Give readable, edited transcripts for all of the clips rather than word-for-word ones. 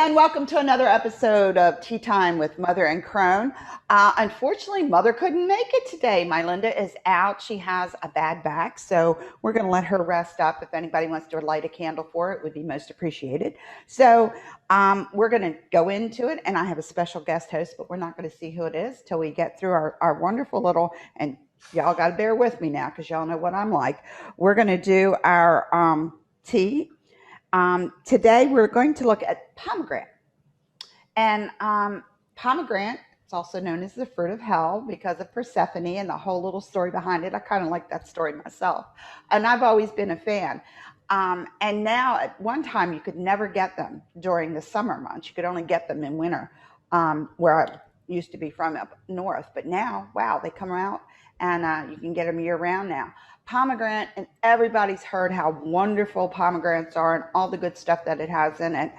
and welcome to another episode of Tea Time with Mother and Crone. Unfortunately, Mother couldn't make it today. My Linda is out. She has a bad back, so we're going to let her rest up. If anybody wants to light a candle for her, it would be most appreciated. So we're going to go into it, and I have a special guest host, but we're not going to see who it is till we get through our wonderful little, and y'all got to bear with me now because y'all know what I'm like. We're going to do our tea. Today we're going to look at pomegranate. And pomegranate, it's also known as the fruit of hell because of Persephone and the whole little story behind it. I kind of like that story myself. And I've always been a fan. And now at one time you could never get them during the summer months. You could only get them in winter, where I used to be from up north. But now, wow, they come out and you can get them year round now. Pomegranate, and everybody's heard how wonderful pomegranates are and all the good stuff that it has in it.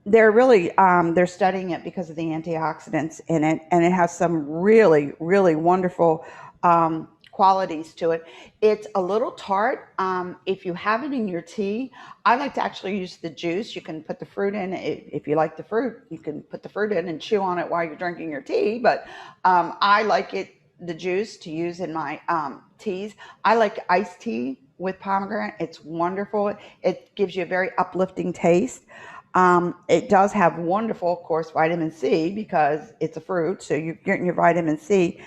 They're studying it because of the antioxidants in it, and it has some really, really wonderful qualities to it. It's a little tart. If you have it in your tea, I like to actually use the juice. You can put the fruit in. If you like the fruit, you can put the fruit in and chew on it while you're drinking your tea. But I like the juice to use in my teas. I like iced tea with pomegranate. It's wonderful. It gives you a very uplifting taste. It does have wonderful, of course, vitamin C because it's a fruit, so you're getting your vitamin C.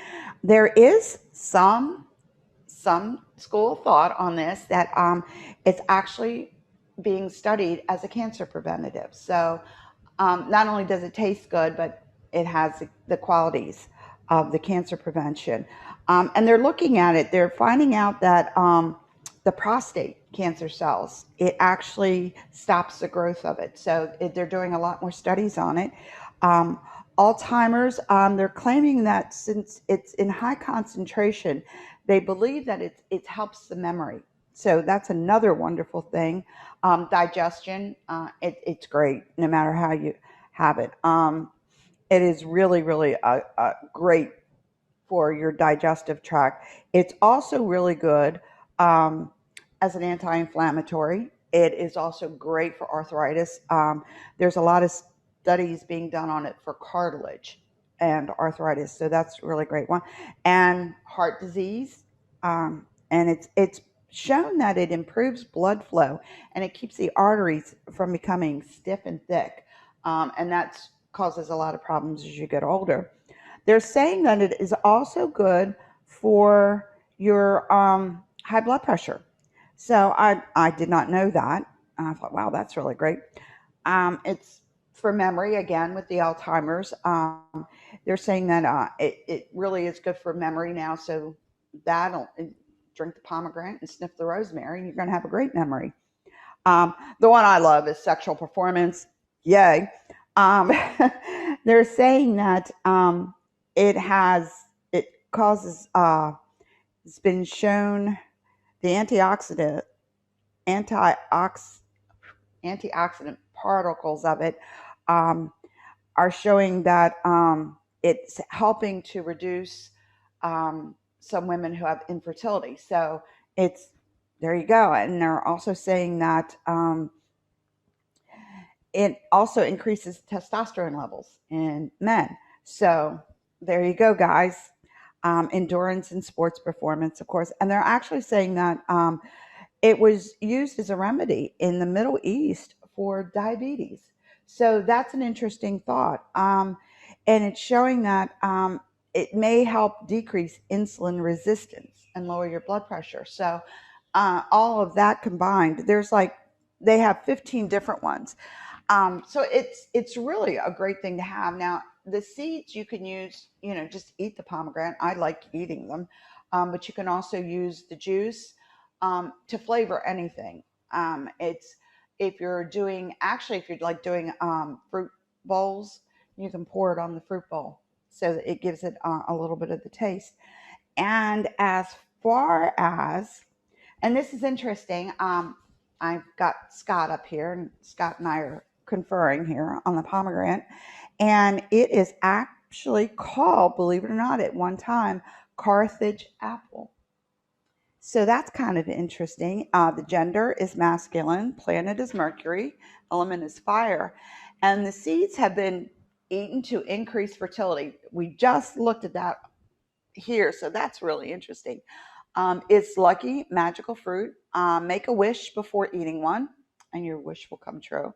There is some school of thought on this that it's actually being studied as a cancer preventative. So not only does it taste good, but it has the qualities of the cancer prevention. And they're looking at it. They're finding out that the prostate cancer cells, it actually stops the growth of it. So they're doing a lot more studies on it. Alzheimer's, they're claiming that since it's in high concentration, they believe that it helps the memory. So that's another wonderful thing. Digestion, it's great no matter how you have it. It is really, really great for your digestive tract. It's also really good as an anti-inflammatory. It is also great for arthritis. There's a lot of studies being done on it for cartilage and arthritis, so that's a really great one. And heart disease, and it's shown that it improves blood flow and it keeps the arteries from becoming stiff and thick, and that causes a lot of problems as you get older. They're saying that it is also good for your high blood pressure. So I did not know that. And I thought, wow, that's really great. It's for memory, again, with the Alzheimer's. They're saying that it really is good for memory now. So drink the pomegranate and sniff the rosemary, and you're going to have a great memory. The one I love is sexual performance. Yay. They're saying that it causes, it's been shown the antioxidant particles of it are showing that it's helping to reduce some women who have infertility. So there you go. And they're also saying that it also increases testosterone levels in men. So there you go, guys. Endurance and sports performance, of course. And they're actually saying that it was used as a remedy in the Middle East for diabetes. So that's an interesting thought. And it's showing that it may help decrease insulin resistance and lower your blood pressure. So all of that combined, they have 15 different ones. So it's really a great thing to have. Now, the seeds you can use, just eat the pomegranate. I like eating them. But you can also use the juice to flavor anything. If you're like doing fruit bowls, you can pour it on the fruit bowl so that it gives it a little bit of the taste. And as far as, and this is interesting, I've got Scott up here, and Scott and I are conferring here on the pomegranate, and it is actually called, believe it or not, at one time, Carthage apple. So that's kind of interesting. The gender is masculine, planet is Mercury, element is fire, and the seeds have been eaten to increase fertility. We just looked at that here, so that's really interesting. It's lucky, magical fruit. Make a wish before eating one, and your wish will come true.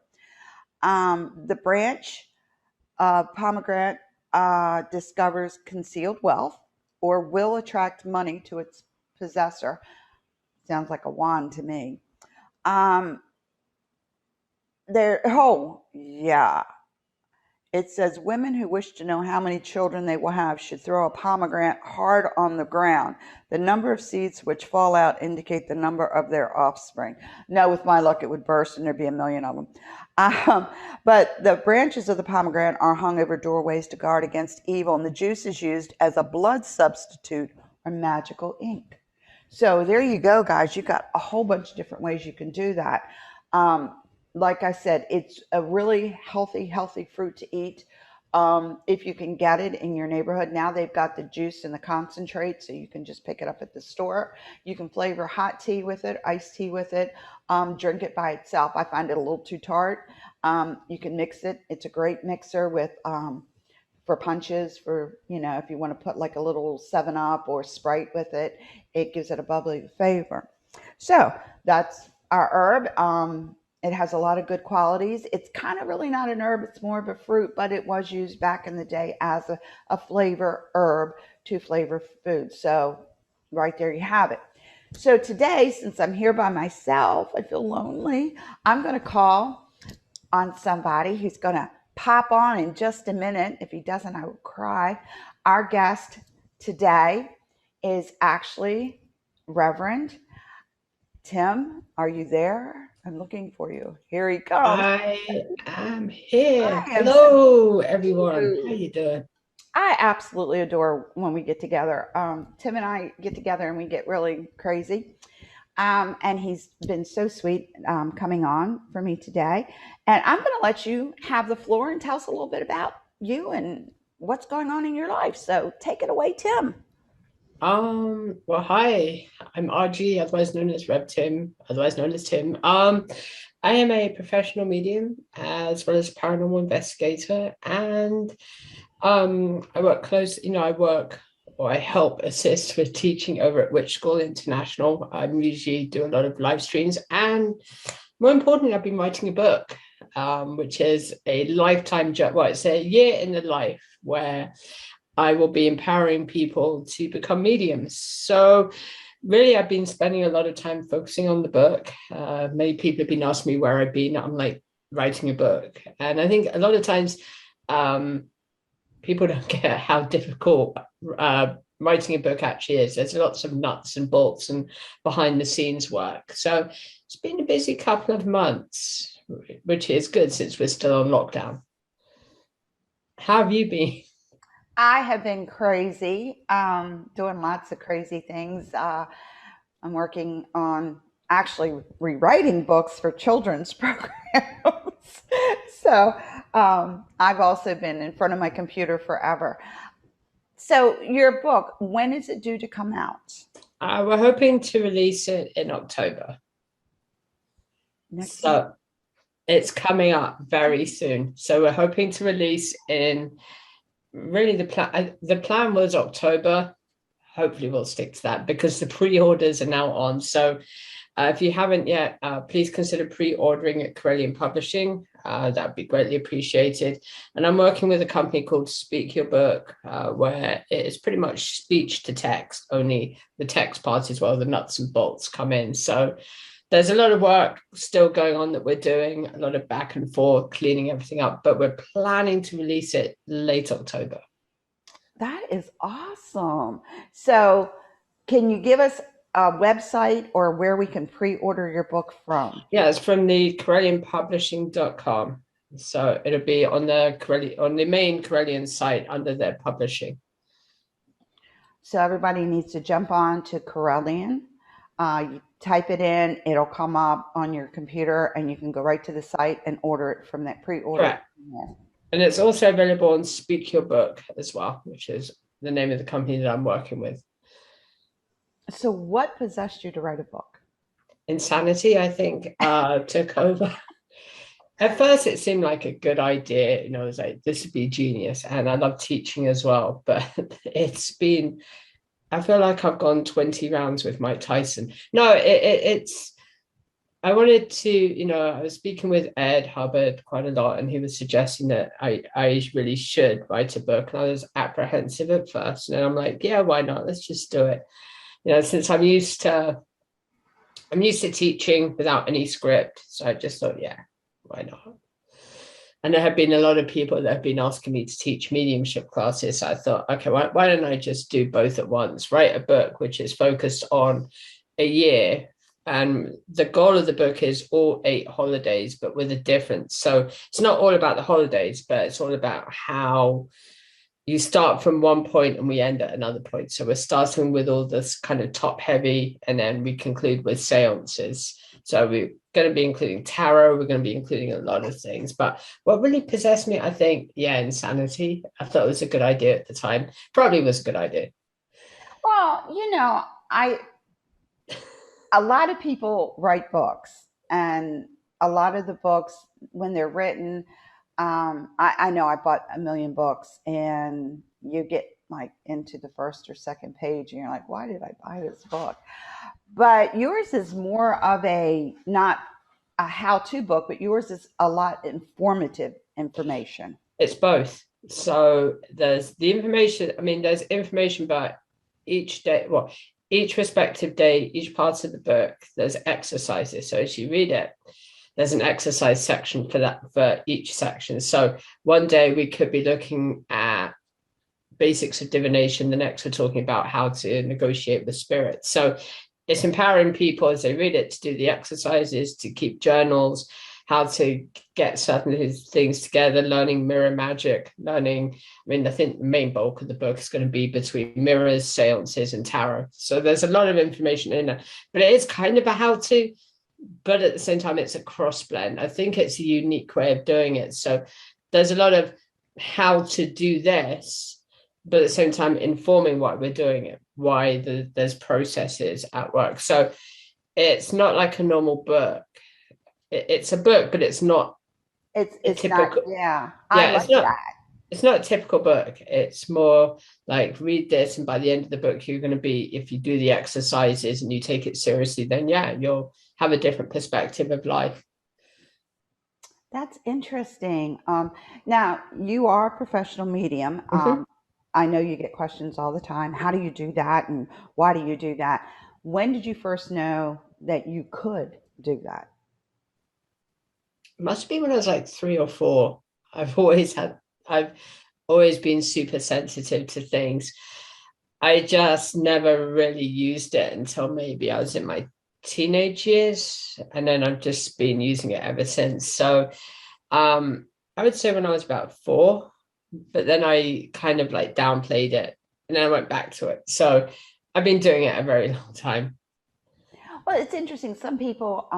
The branch pomegranate discovers concealed wealth or will attract money to its possessor. Sounds like a wand to me. Um, oh, yeah. It says women who wish to know how many children they will have should throw a pomegranate hard on the ground. The number of seeds which fall out indicate the number of their offspring. No, with my luck, it would burst and there'd be a million of them. But the branches of the pomegranate are hung over doorways to guard against evil, and the juice is used as a blood substitute or magical ink. So there you go, guys. You got a whole bunch of different ways you can do that. Like I said, it's a really healthy fruit to eat. If you can get it in your neighborhood. Now they've got the juice and the concentrate, so you can just pick it up at the store. You can flavor hot tea with it, iced tea with it, drink it by itself. I find it a little too tart. You can mix it. It's a great mixer with for punches, for, if you want to put like a little 7-Up or Sprite with it, it gives it a bubbly flavor. So that's our herb. It has a lot of good qualities. It's kind of really not an herb, it's more of a fruit, but it was used back in the day as a flavor herb to flavor food. So right there you have it. So today, since I'm here by myself, I feel lonely. I'm going to call on somebody who's going to pop on in just a minute. If he doesn't, I will cry. Our guest today is actually Reverend Tim. Are you there? I'm looking for you. Here he comes. I am here. Hello, everyone. How you doing? I absolutely adore when we get together. Tim and I get together and we get really crazy. And he's been so sweet coming on for me today. And I'm going to let you have the floor and tell us a little bit about you and what's going on in your life. So take it away, Tim. Well, hi, I'm RG, otherwise known as Rev Tim, otherwise known as Tim. I am a professional medium as well as paranormal investigator, and I work close, I help assist with teaching over at Witch School International. I usually do a lot of live streams, and more importantly, I've been writing a book, which is a lifetime job. Well, it's a year in the life where I will be empowering people to become mediums. So really, I've been spending a lot of time focusing on the book. Many people have been asking me where I've been. I'm like writing a book. And I think a lot of times people don't get how difficult writing a book actually is. There's lots of nuts and bolts and behind the scenes work. So it's been a busy couple of months, which is good since we're still on lockdown. How have you been? I have been crazy, doing lots of crazy things. I'm working on actually rewriting books for children's programs. So I've also been in front of my computer forever. So your book, when is it due to come out? We're hoping to release it in October. So it's coming up very soon. So we're hoping to release in really the plan was October. Hopefully we'll stick to that because the pre-orders are now on. So if you haven't yet, please consider pre-ordering at Corellian Publishing. That'd be greatly appreciated. And I'm working with a company called Speak Your Book, where it's pretty much speech to text, only the text part is where the nuts and bolts come in. So there's a lot of work still going on that we're doing, a lot of back and forth, cleaning everything up, but we're planning to release it late October. That is awesome. So can you give us a website or where we can pre-order your book from? Yeah, it's from the CorellianPublishing.com. So it'll be on the main Corellian site under their publishing. So everybody needs to jump on to Corellian. You type it in, it'll come up on your computer, and you can go right to the site and order it from that pre-order. Correct. And it's also available on Speak Your Book as well, which is the name of the company that I'm working with. So what possessed you to write a book? Insanity, I think, took over. At first, it seemed like a good idea. I was like, this would be genius. And I love teaching as well. But it's been, I feel like I've gone 20 rounds with Mike Tyson. No, it's, I wanted to, I was speaking with Ed Hubbard quite a lot, and he was suggesting that I really should write a book. And I was apprehensive at first. And I'm like, yeah, why not? Let's just do it. Since I'm used to teaching without any script. So I just thought, yeah, why not? And there have been a lot of people that have been asking me to teach mediumship classes. So I thought, okay, why don't I just do both at once? Write a book which is focused on a year. And the goal of the book is all 8 holidays, but with a difference. So it's not all about the holidays, but it's all about how you start from one point and we end at another point. So we're starting with all this kind of top heavy, and then we conclude with seances. So we're going to be including tarot. We're going to be including a lot of things. But what really possessed me, I think, insanity. I thought it was a good idea at the time. Probably was a good idea. Well, I a lot of people write books, and a lot of the books, when they're written, I know I bought a million books, and you get like into the first or second page, and you're like, why did I buy this book? But yours is more of a not a how-to book, but yours is a lot informative information. It's both. So there's the information. I mean, there's information about each day. Well, each respective day, each part of the book. There's exercises. So as you read it, there's an exercise section for each section. So one day we could be looking at basics of divination. The next we're talking about how to negotiate with spirits. So it's empowering people as they read it to do the exercises, to keep journals, how to get certain things together, learning mirror magic, I think the main bulk of the book is going to be between mirrors, seances, and tarot. So there's a lot of information in there, but it is kind of a how-to, but at the same time, it's a cross blend. I think it's a unique way of doing it. So there's a lot of how to do this, but at the same time, informing why we're doing it, why there's processes at work. So it's not like a normal book. It's a book, but it's not. It's typical. not. Yeah, I Yeah, like that. It's not a typical book. It's more like read this, and by the end of the book, you're going to be, if you do the exercises and you take it seriously, then you'll have a different perspective of life. That's interesting. Now, you are a professional medium. Mm-hmm. I know you get questions all the time. How do you do that? And why do you do that? When did you first know that you could do that? Must be when I was like 3 or 4. I've always been super sensitive to things. I just never really used it until maybe I was in my teenage years, and then I've just been using it ever since. So I would say when I was about 4, but then I kind of like downplayed it, and then I went back to it. So I've been doing it a very long time. Well, it's interesting. Some people,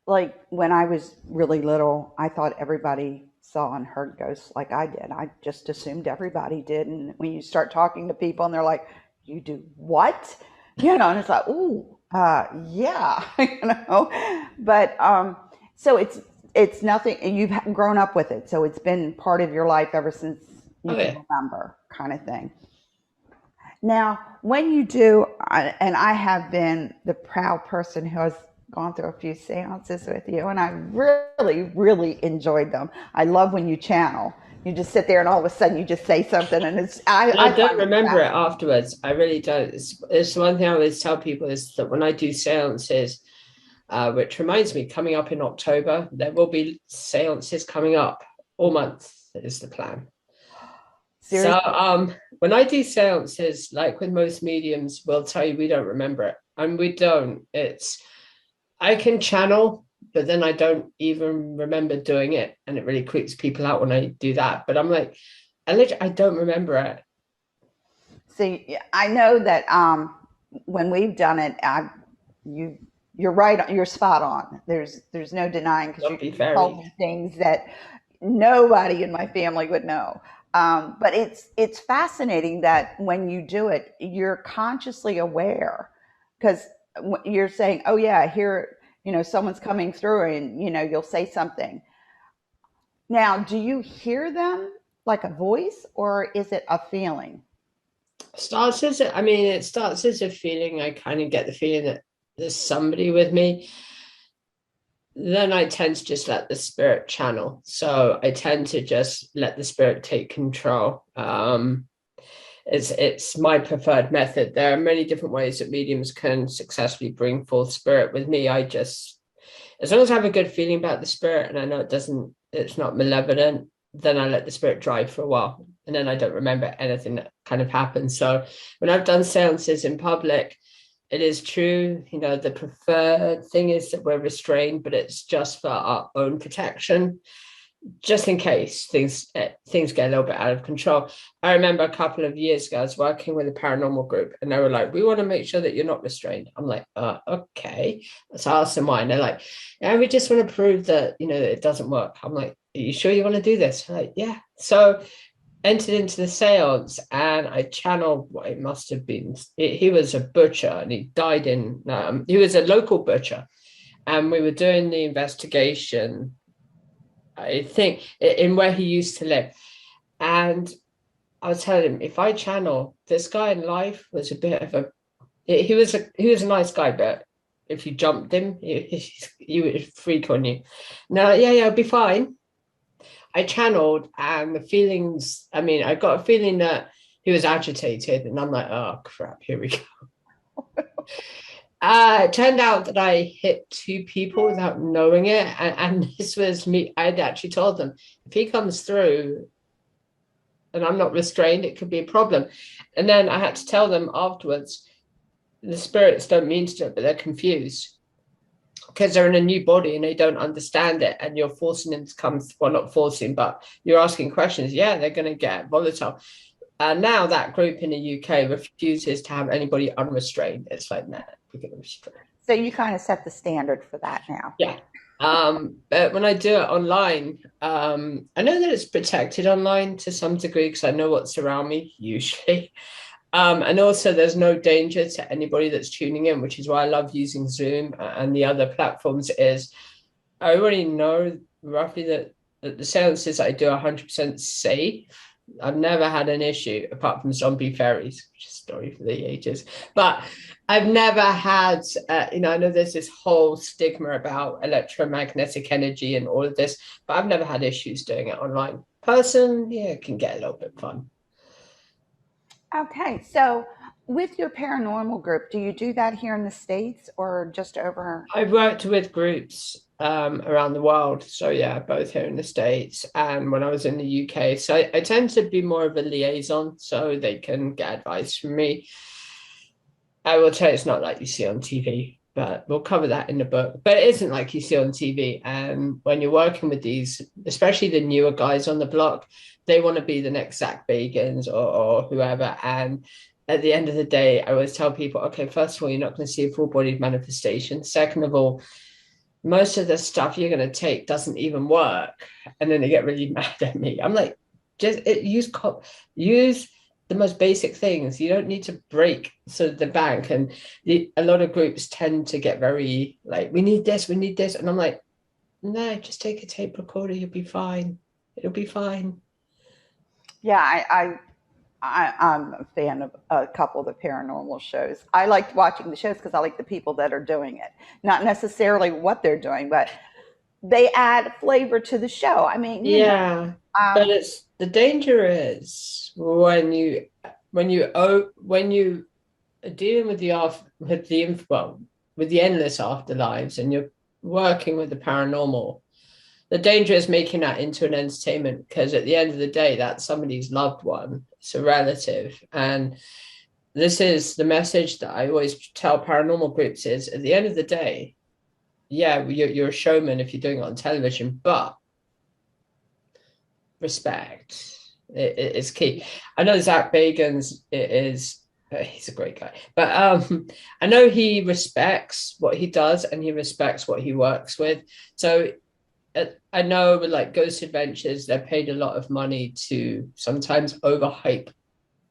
like when I was really little, I thought everybody saw and heard ghosts like I did. I just assumed everybody did. And when you start talking to people and they're like, you do what? And it's like, ooh, yeah, But so it's nothing. You've grown up with it, so it's been part of your life ever since you Oh can yeah. remember, kind of thing. Now, when you do, and I have been the proud person who has gone through a few seances with you, and I really, really enjoyed them. I love when you channel. You just sit there and all of a sudden you just say something, and And I I don't find it remember it fascinating. afterwards. I really don't. It's one thing I always tell people is that when I do seances, which reminds me, coming up in October, there will be seances coming up all month, is the plan. So Seriously, when I do seances, like with most mediums, we'll tell you we don't remember it. And we don't. I can channel, but then I don't even remember doing it. And it really creeps people out when I do that. But I'm like, I don't remember it. see, I know that when we've done it, you you're right. You're spot on. There's no denying because Not you be told very. me things that nobody in my family would know. But it's fascinating that when you do it, you're consciously aware, because you're saying, "Oh yeah, here, someone's coming through," and you'll say something. Now, do you hear them like a voice, or is it a feeling? It starts as a feeling. I kind of get the feeling that there's somebody with me. Then I tend to just let the spirit channel. So I tend to just let the spirit take control. It's my preferred method. There are many different ways that mediums can successfully bring forth spirit. With me, I just, as long as I have a good feeling about the spirit and I know it's not malevolent, then I let the spirit drive for a while. And then I don't remember anything that kind of happened. So when I've done seances in public, it is true, the preferred thing is that we're restrained, but it's just for our own protection, just in case things get a little bit out of control. I remember a couple of years ago, I was working with a paranormal group, and they were like, "We want to make sure that you're not restrained." I'm like, "Okay." So I asked them why, and they're like, "Yeah, we just want to prove that that it doesn't work." I'm like, "Are you sure you want to do this?" I'm like, "Yeah." So entered into the seance, and I channeled what it must have been. He was a butcher, and he died in. He was a local butcher, and we were doing the investigation, I think, in where he used to live. And I was telling him, if I channel this guy in life, was a bit of a he was a nice guy, but if you jumped him, he would freak on you. No, yeah, it'll be fine. I channeled, and the feelings, I got a feeling that he was agitated, and I'm like, oh crap, here we go. It turned out that I hit two people without knowing it, and this was me. I'd actually told them, if he comes through and I'm not restrained, it could be a problem. And then I had to tell them afterwards, the spirits don't mean to do it, but they're confused because they're in a new body and they don't understand it, and you're forcing them to come, well, not forcing, but you're asking questions. Yeah, they're going to get volatile. And now that group in the UK refuses to have anybody unrestrained. It's like, nah, we're going to restrain. So you kind of set the standard for that now. Yeah. But when I do it online, I know that it's protected online to some degree because I know what's around me usually. And also there's no danger to anybody that's tuning in, which is why I love using Zoom and the other platforms. Is I already know roughly that the seances I do are 100% safe. I've never had an issue apart from zombie fairies, which is a story for the ages. But I've never had, I know there's this whole stigma about electromagnetic energy and all of this, but I've never had issues doing it online. Person, yeah, it can get a little bit fun. Okay, so with your paranormal group, do you do that here in the States or just over? I've worked with groups around the world. So, yeah, both here in the States and when I was in the UK. So, I tend to be more of a liaison so they can get advice from me. I will tell you, it's not like you see on TV, but we'll cover that in the book. But it isn't like you see on TV. And when you're working with these, especially the newer guys on the block, they want to be the next Zach Bagans or whoever. And at the end of the day, I always tell people, okay, first of all, you're not going to see a full-bodied manifestation. Second of all, most of the stuff you're going to take doesn't even work. And then they get really mad at me. I'm like, use the most basic things. You don't need to break sort of the bank. And a lot of groups tend to get very like, we need this. And I'm like, no, just take a tape recorder. You'll be fine. It'll be fine. Yeah, I'm a fan of a couple of the paranormal shows. I like watching the shows because I like the people that are doing it, not necessarily what they're doing, but they add flavor to the show. I mean, Yeah, but it's the danger is when you are dealing with with the endless afterlives, and you're working with the paranormal. The danger is making that into an entertainment, because at the end of the day, that's somebody's loved one. It's a relative. And this is the message that I always tell paranormal groups is, at the end of the day, yeah, you're a showman if you're doing it on television, but respect is key. I know Zach Bagans is he's a great guy, but I know he respects what he does and he respects what he works with. So I know with like Ghost Adventures, they're paid a lot of money to sometimes overhype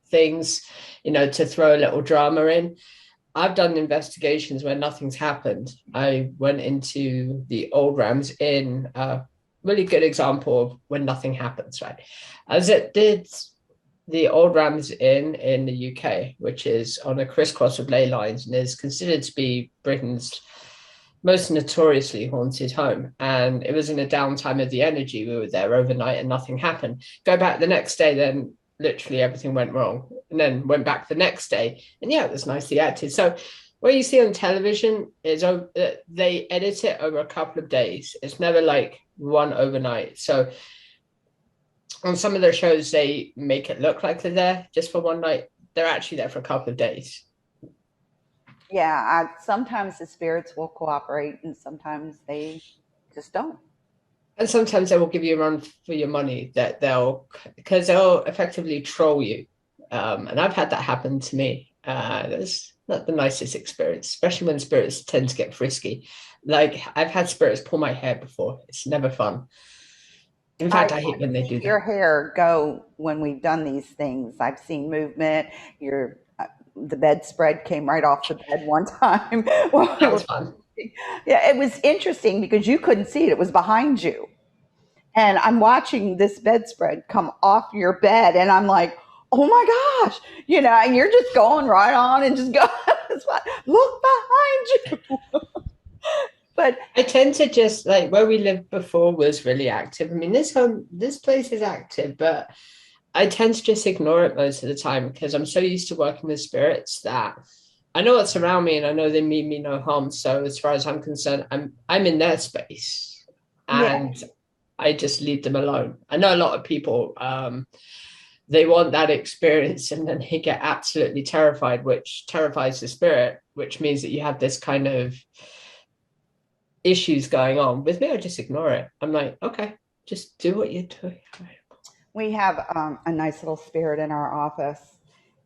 things, to throw a little drama in. I've done investigations where nothing's happened. I went into the old Rams Inn, really good example of when nothing happens, right? As it did the old Rams Inn in the UK, which is on a crisscross of ley lines and is considered to be Britain's most notoriously haunted home. And it was in a downtime of the energy. We were there overnight and nothing happened. Go back the next day, then literally everything went wrong. And then went back the next day. And yeah, it was nicely acted. So what you see on television is they edit it over a couple of days. It's never like one overnight. So on some of their shows, they make it look like they're there just for one night. They're actually there for a couple of days. Yeah, sometimes the spirits will cooperate and sometimes they just don't. And sometimes they will give you a run for your money because they'll effectively troll you. And I've had that happen to me. That's not the nicest experience, especially when spirits tend to get frisky. Like I've had spirits pull my hair before. It's never fun. In fact, I hate when they do Your that. hair go when we've done these things. I've seen movement. The bedspread came right off the bed one time. That was fun. Yeah, it was interesting because you couldn't see it. It was behind you. And I'm watching this bedspread come off your bed, and I'm like, oh my gosh, and you're just going right on and just go, look behind you. But I tend to just like where we lived before was really active. I mean, this place is active, but I tend to just ignore it most of the time because I'm so used to working with spirits that I know what's around me and I know they mean me no harm. So as far as I'm concerned, I'm in their space yeah, and I just leave them alone. I know a lot of people they want that experience and then they get absolutely terrified, which terrifies the spirit, which means that you have this kind of issues going on. With me, I just ignore it. I'm like, okay, just do what you're doing. we have a nice little spirit in our office.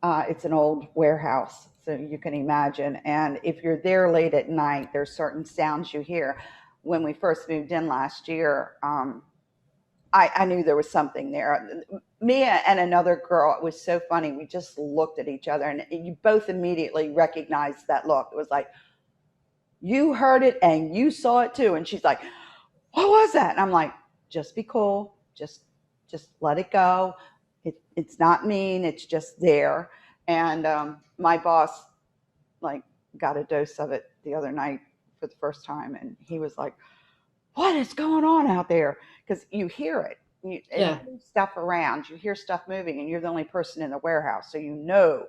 It's an old warehouse, so you can imagine. And if you're there late at night, there's certain sounds you hear. When we first moved in last year, I knew there was something there. Mia and another girl, it was so funny. We just looked at each other and you both immediately recognized that look. It was like, you heard it and you saw it too. And she's like, what was that? And I'm like, just be cool. Just let it go. It's not mean. It's just there. And my boss like got a dose of it the other night for the first time. And he was like, what is going on out there? Because you hear it. Yeah. You stuff around, you hear stuff moving, and you're the only person in the warehouse, so you know.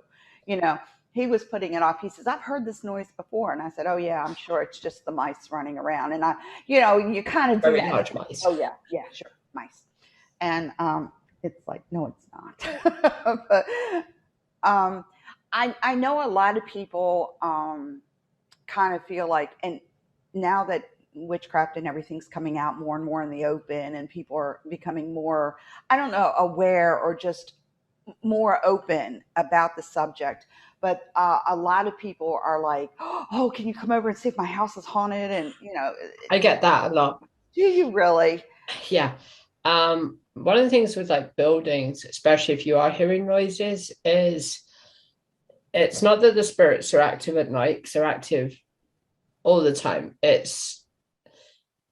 He was putting it off. He says, "I've heard this noise before," and I said, "Oh yeah, I'm sure it's just the mice running around." And you kind of do Very that. large mice. Oh yeah, sure, mice. And it's like, no, it's not. But I know a lot of people kind of feel like, and now that witchcraft and everything's coming out more and more in the open and people are becoming more, I don't know, aware or just more open about the subject, but a lot of people are like, oh, can you come over and see if my house is haunted? And I get that a lot. do you really? Yeah. One of the things with like buildings, especially if you are hearing noises, is it's not that the spirits are active at night, because they're active all the time. It's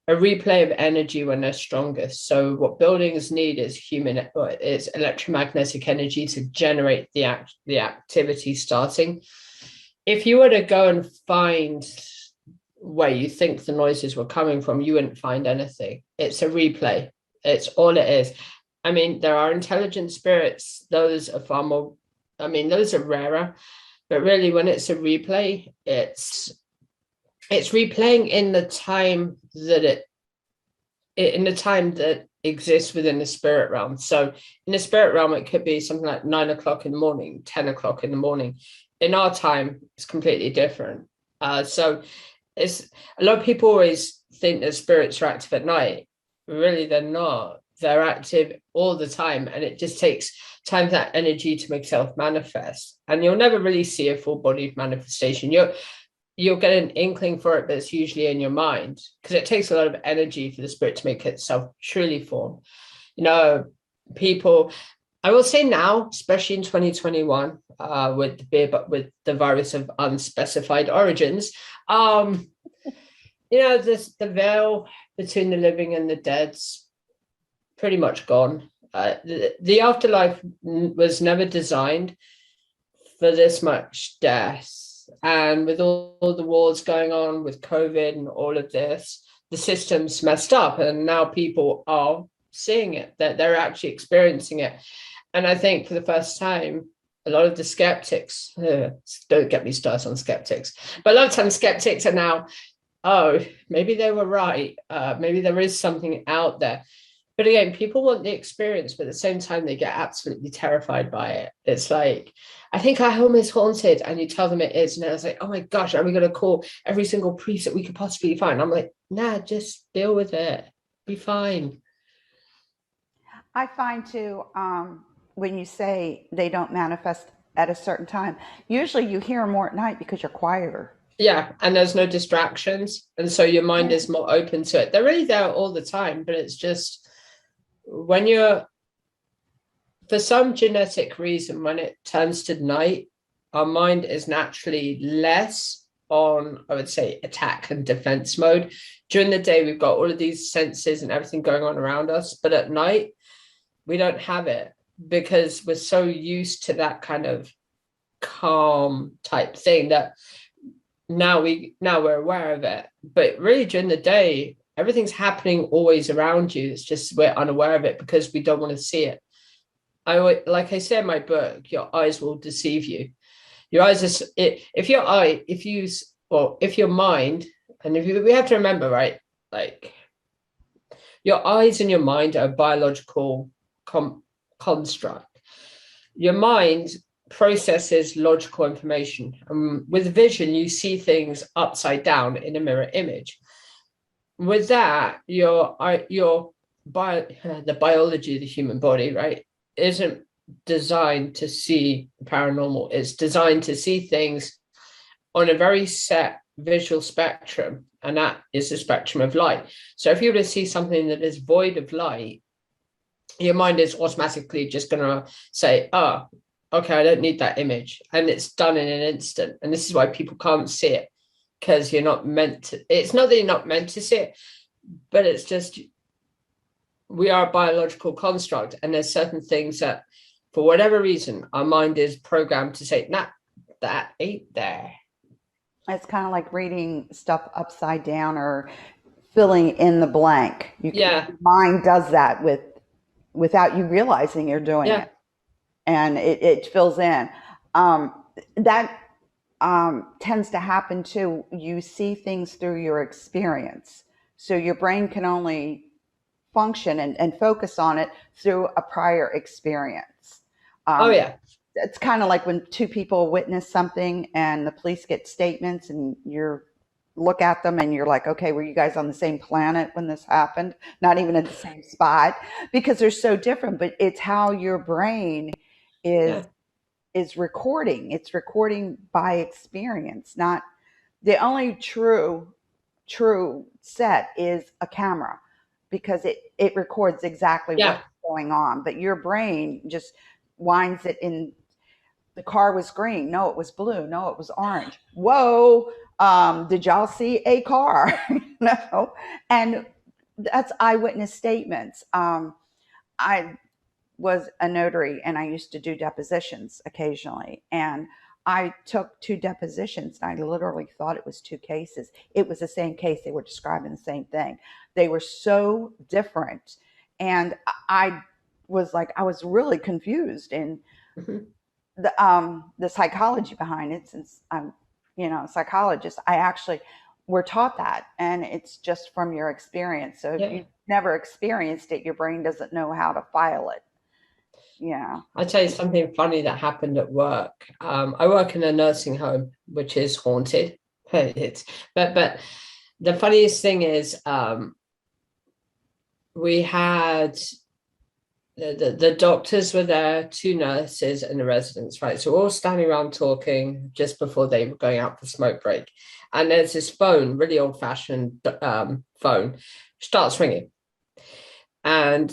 a replay of energy when they're strongest. So what buildings need is it's electromagnetic energy to generate the activity starting. If you were to go and find where you think the noises were coming from, you wouldn't find anything. It's a replay. It's all it is. I mean, there are intelligent spirits. Those are far more, I mean, those are rarer. But really, when it's a replay, it's replaying in the time that exists within the spirit realm. So in the spirit realm, it could be something like 9 o'clock in the morning, 10 o'clock in the morning. In our time, it's completely different. So it's a lot of people always think that spirits are active at night. Really, they're not. They're active all the time, and it just takes time for that energy to make itself manifest. And you'll never really see a full-bodied manifestation. you'll get an inkling for it, but it's usually in your mind, because it takes a lot of energy for the spirit to make itself truly form. You know, people, I will say now, especially in 2021, with the virus of unspecified origins, the veil between the living and the dead's pretty much gone. The afterlife was never designed for this much death. And with all the wars going on with COVID and all of this, the system's messed up. And now people are seeing it, that they're actually experiencing it. And I think for the first time, a lot of the skeptics, don't get me started on skeptics, but a lot of times skeptics are now, oh, maybe they were right. Maybe there is something out there. But again, people want the experience, but at the same time, they get absolutely terrified by it. It's like, I think our home is haunted, and you tell them it is. And it's like, oh my gosh, are we going to call every single priest that we could possibly find? I'm like, nah, just deal with it. Be fine. I find too, when you say they don't manifest at a certain time, usually you hear them more at night because you're quieter. Yeah, and there's no distractions. And so your mind is more open to it. They're really there all the time, but it's just when you're, for some genetic reason, when it turns to night, our mind is naturally less on, I would say, attack and defense mode. During the day, we've got all of these senses and everything going on around us, but at night, we don't have it because we're so used to that kind of calm type thing that now we're aware of it. But really, during the day, everything's happening always around you. It's just we're unaware of it because we don't want to see it. Like I said in my book, your eyes will deceive you. Your eyes are, if your mind, and we have to remember, right? Like your eyes and your mind are a biological construct. Your mind processes logical information. With vision, you see things upside down in a mirror image. With that, the biology of the human body, right, isn't designed to see paranormal. It's designed to see things on a very set visual spectrum, and that is the spectrum of light. So if you were to see something that is void of light, your mind is automatically just going to say, oh, okay, I don't need that image. And it's done in an instant. And this is why people can't see it, because you're not meant to. It's not that you're not meant to see it, but it's just we are a biological construct. And there's certain things that, for whatever reason, our mind is programmed to say, nah, that ain't there. It's kind of like reading stuff upside down or filling in the blank. Your mind does that without you realizing you're doing it, and it fills in. That tends to happen too. You see things through your experience, so your brain can only function and focus on it through a prior experience. It's kind of like when two people witness something and the police get statements and you look at them and you're like, okay, were you guys on the same planet when this happened? Not even at the same spot, because they're so different. But it's how your brain is recording. It's recording by experience. Not the only true set is a camera, because it records exactly what's going on. But your brain just winds it in. The car was green. No, it was blue. No, it was orange. Whoa. Did y'all see a car? No. And that's eyewitness statements. I was a notary and I used to do depositions occasionally. And I took 2 depositions and I literally thought it was 2 cases. It was the same case. They were describing the same thing. They were so different. And I was really confused. And the psychology behind it, since I'm a psychologist, I actually were taught that, and it's just from your experience. So if you've never experienced it, your brain doesn't know how to file it. I'll tell you something funny that happened at work. I work in a nursing home which is haunted. But the funniest thing is we had The doctors were there, two nurses and the residents, right? So we're all standing around talking just before they were going out for smoke break. And there's this phone, really old-fashioned phone, starts ringing. And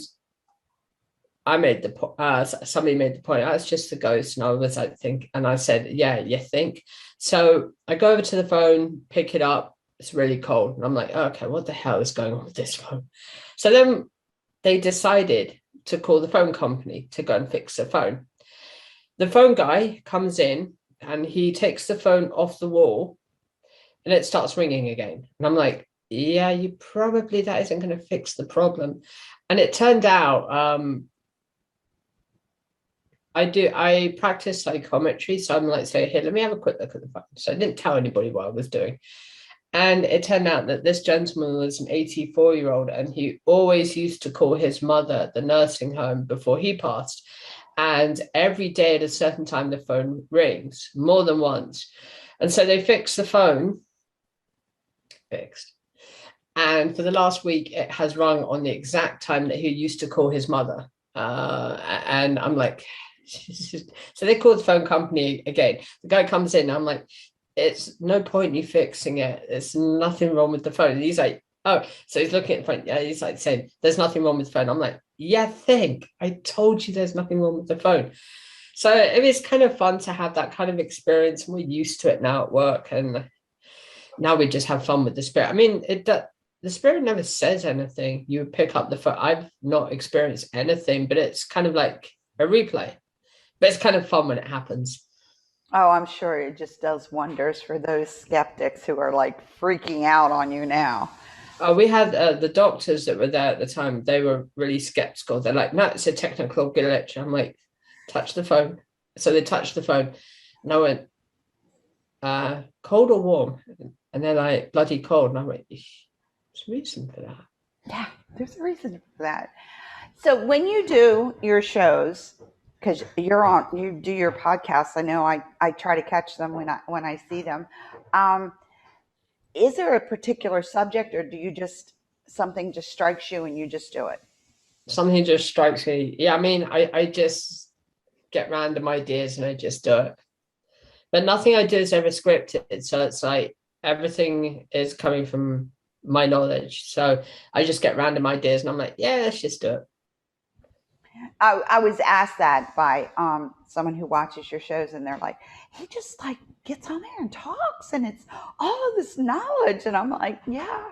somebody made the point, oh, it's just a ghost. And I was like, and I said, yeah, you think? So I go over to the phone, pick it up. It's really cold. And I'm like, oh, okay, what the hell is going on with this phone? So then they decided to call the phone company to go and fix the phone. The phone guy comes in and he takes the phone off the wall and it starts ringing again. And I'm like, yeah, that isn't going to fix the problem. And it turned out, I practice psychometry. So I'm like, say, here, let me have a quick look at the phone. So I didn't tell anybody what I was doing. And it turned out that this gentleman was an 84-year-old and he always used to call his mother at the nursing home before he passed. And every day at a certain time, the phone rings more than once. And so they fixed the phone. And for the last week, it has rung on the exact time that he used to call his mother. And I'm like, so they called the phone company again. The guy comes in, and I'm like, it's no point you fixing it. There's nothing wrong with the phone. And he's like, oh, so he's looking at the phone. Yeah, he's like saying, there's nothing wrong with the phone. I'm like, yeah, I told you there's nothing wrong with the phone. So it was kind of fun to have that kind of experience. And we're used to it now at work. And now we just have fun with the spirit. I mean, the spirit never says anything. You pick up the phone. I've not experienced anything, but it's kind of like a replay. But it's kind of fun when it happens. Oh, I'm sure it just does wonders for those skeptics who are like freaking out on you now. We had the doctors that were there at the time. They were really skeptical. They're like, no, it's a technical glitch. I'm like, touch the phone. So they touched the phone. And I went, cold or warm? And they're like, bloody cold. And I went, there's a reason for that. Yeah, there's a reason for that. So when you do your shows, because you do your podcasts, I know I try to catch them when I see them. Is there a particular subject, or do you something just strikes you and you just do it? Something just strikes me. Yeah, I mean, I just get random ideas and I just do it. But nothing I do is ever scripted. So it's like everything is coming from my knowledge. So I just get random ideas and I'm like, yeah, let's just do it. I was asked that by someone who watches your shows, and they're like, he just like gets on there and talks, and it's all of this knowledge, and I'm like, yeah,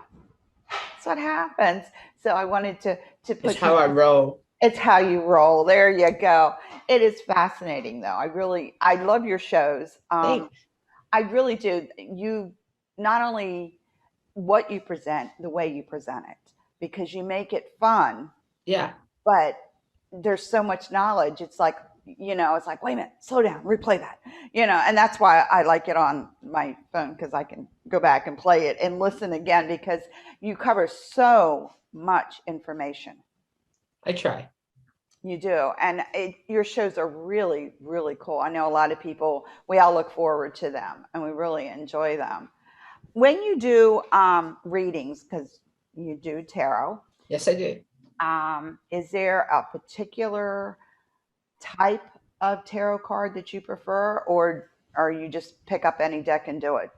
that's what happens. So I wanted to put. It's how I roll. It's how you roll. There you go. It is fascinating, though. I love your shows. I really do. You not only what you present, the way you present it, because you make it fun. Yeah. But there's so much knowledge. It's like, it's like, wait a minute, slow down, replay that, and that's why I like it on my phone, because I can go back and play it and listen again, because you cover so much information. I try. You do. And your shows are really, really cool. I know a lot of people, we all look forward to them and we really enjoy them. When you do readings, because you do tarot. Yes, I do. Is there a particular type of tarot card that you prefer, or you just pick up any deck and do it?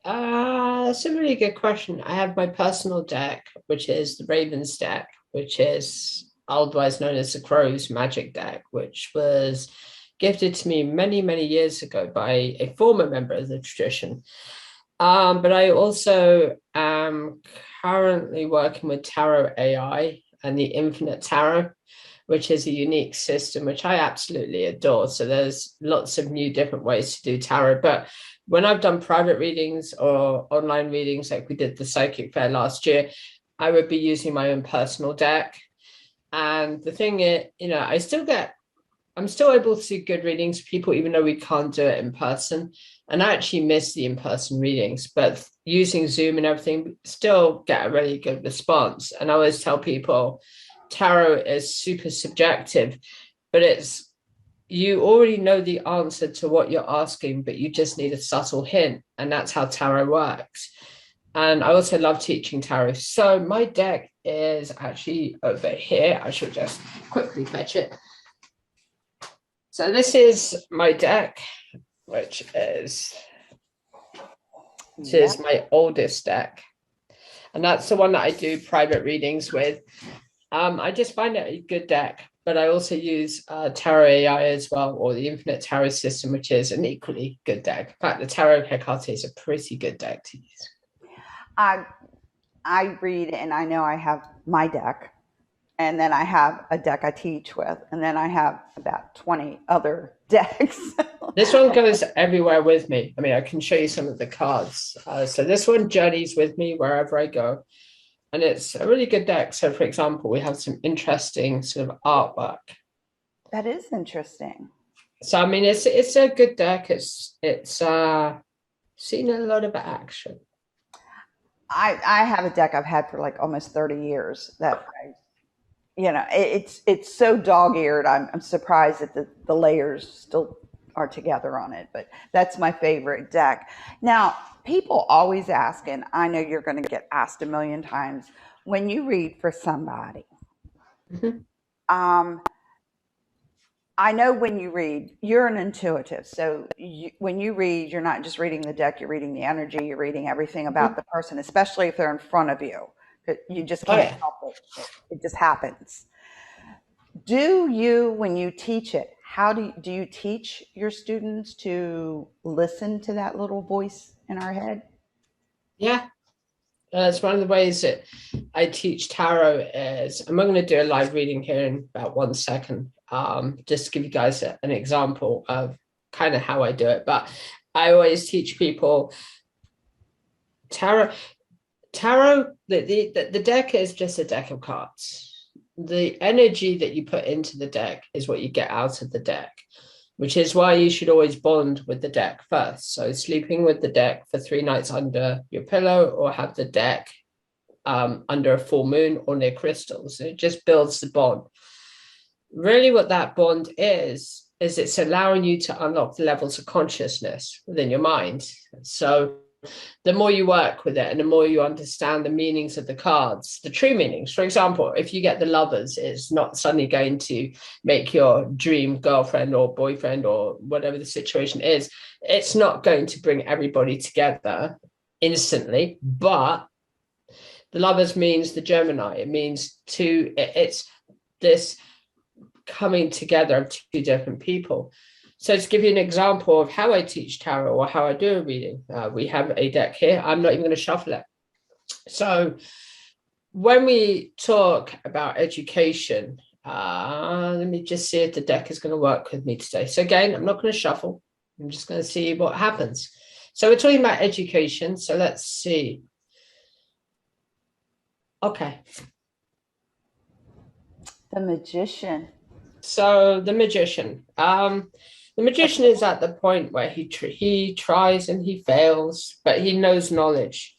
That's a really good question. I have my personal deck, which is the Ravens deck, which is otherwise known as the Crow's magic deck, which was gifted to me many, many years ago by a former member of the tradition. But I also am currently working with Tarot AI and the Infinite Tarot, which is a unique system, which I absolutely adore. So there's lots of new different ways to do tarot. But when I've done private readings or online readings, like we did the Psychic Fair last year, I would be using my own personal deck. And the thing is, I'm still able to do good readings for people, even though we can't do it in person. And I actually miss the in-person readings, but using Zoom and everything, still get a really good response. And I always tell people, tarot is super subjective, but you already know the answer to what you're asking, but you just need a subtle hint. And that's how tarot works. And I also love teaching tarot. So my deck is actually over here. I should just quickly fetch it. So this is my deck, which is my oldest deck. And that's the one that I do private readings with. I just find it a good deck, but I also use Tarot AI as well, or the Infinite Tarot system, which is an equally good deck. In fact, the Tarot Hecate is a pretty good deck to use. I read, and I know I have my deck, and then I have a deck I teach with, and then I have about 20 other decks. This one goes everywhere with me. I mean, I can show you some of the cards. So this one journeys with me wherever I go. And it's a really good deck. So, for example, we have some interesting sort of artwork. That is interesting. So, I mean, it's a good deck. It's seen a lot of action. I have a deck I've had for like almost 30 years that it's so dog-eared. I'm surprised that the layers still are together on it, but that's my favorite deck. Now, people always ask, and I know you're going to get asked a million times, when you read for somebody, I know when you read, you're an intuitive. So when you read, you're not just reading the deck, you're reading the energy, you're reading everything about the person, especially if they're in front of you. You just can't help it. It just happens. Do you, when you teach it, how do you teach your students to listen to that little voice in our head? Yeah. It's one of the ways that I teach tarot is, and we're going to do a live reading here in about 1 second, just to give you guys an example of kind of how I do it. But I always teach people tarot, the deck is just a deck of cards. The energy that you put into the deck is what you get out of the deck, which is why you should always bond with the deck first. So sleeping with the deck for 3 nights under your pillow, or have the deck under a full moon or near crystals. It just builds the bond. Really what that bond is it's allowing you to unlock the levels of consciousness within your mind. So the more you work with it and the more you understand the meanings of the cards, the true meanings. For example, if you get the Lovers, it's not suddenly going to make your dream girlfriend or boyfriend or whatever the situation is. It's not going to bring everybody together instantly, but the Lovers means the Gemini. It means it's this coming together of 2 different people. So to give you an example of how I teach tarot or how I do a reading, we have a deck here. I'm not even going to shuffle it. So when we talk about education, let me just see if the deck is going to work with me today. So again, I'm not going to shuffle. I'm just going to see what happens. So we're talking about education. So let's see. Okay. The Magician. So the Magician. The Magician is at the point where he tries and he fails, but he knows knowledge.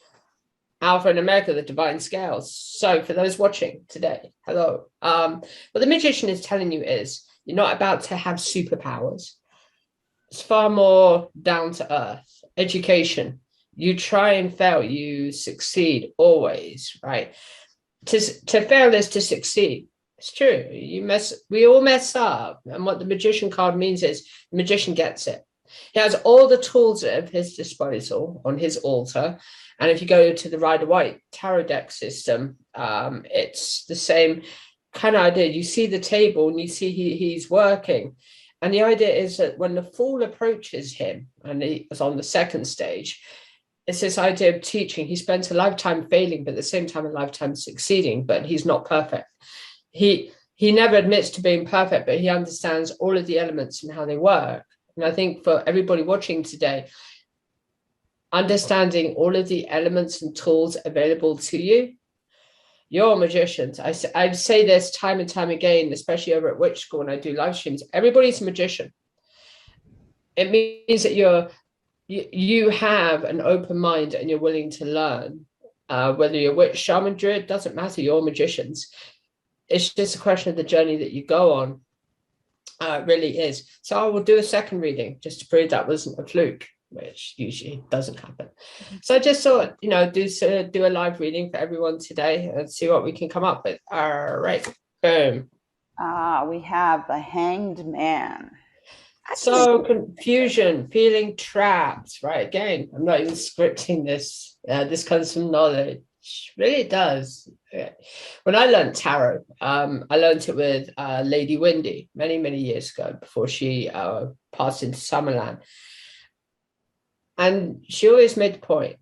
Alpha and Omega, the divine scales. So for those watching today, hello. What the Magician is telling you is you're not about to have superpowers. It's far more down to earth. Education. You try and fail, you succeed always, right? To fail is to succeed. It's true. We all mess up. And what the Magician card means is the magician gets it. He has all the tools at his disposal on his altar. And if you go to the Rider-Waite tarot deck system, it's the same kind of idea. You see the table and you see he's working. And the idea is that when the Fool approaches him, and he is on the 2nd stage, it's this idea of teaching. He spent a lifetime failing, but at the same time a lifetime succeeding, but he's not perfect. He never admits to being perfect, but he understands all of the elements and how they work. And I think for everybody watching today, understanding all of the elements and tools available to you, you're magicians. I say this time and time again, especially over at Witch School when I do live streams. Everybody's a magician. It means that you have an open mind and you're willing to learn. Whether you're witch, shaman, druid, doesn't matter. You're magicians. It's just a question of the journey that you go on. It really is. So I will do a second reading just to prove that wasn't a fluke. which usually doesn't happen. So I just thought, do a live reading for everyone today and see what we can come up with. All right, boom. We have the Hanged Man. So confusion, feeling trapped, right? Again, I'm not even scripting this. This comes from knowledge. Really does. When I learned tarot, I learned it with Lady Windy many, many years ago before she passed into Summerland. And she always made the point,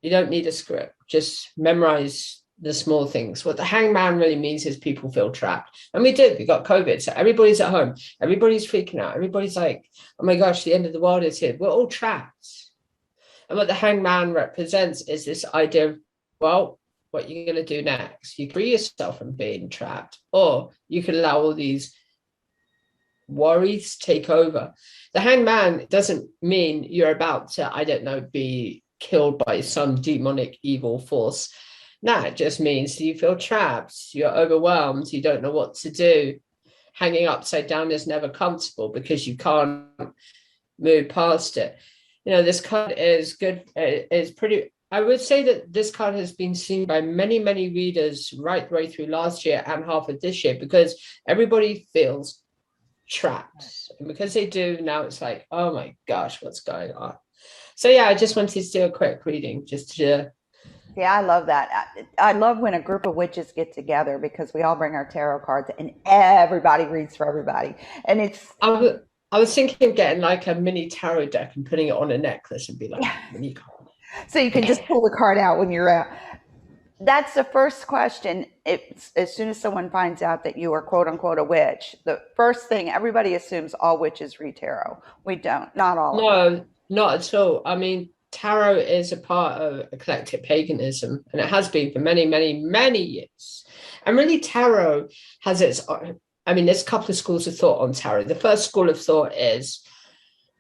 you don't need a script, just memorize the small things. What the hangman really means is people feel trapped. And we did. We got COVID. So everybody's at home. Everybody's freaking out. Everybody's like, oh my gosh, the end of the world is here. We're all trapped. And what the hangman represents is this idea of, well, what are you going to do next? You free yourself from being trapped, or you can allow all these worries take over. The hangman doesn't mean you're about to, I don't know, be killed by some demonic evil force. No, it just means you feel trapped, you're overwhelmed, you don't know what to do. Hanging upside down is never comfortable because you can't move past it. This card is good, is pretty, I would say that this card has been seen by many, many readers right the way through last year and half of this year, because everybody feels trapped. And because they do, now it's like, oh my gosh, what's going on? So yeah, I just wanted to do a quick reading just to... Yeah, I love that. I love when a group of witches get together because we all bring our tarot cards and everybody reads for everybody. And it's... I was thinking of getting like a mini tarot deck and putting it on a necklace and be like, mini card. So you can just pull the card out when you're out. That's the first question. As soon as someone finds out that you are quote unquote a witch, the first thing, everybody assumes all witches read tarot. We don't, not all. No, not at all. I mean, tarot is a part of eclectic paganism, and it has been for many, many, many years. And really, tarot has its... there's a couple of schools of thought on tarot. The first school of thought is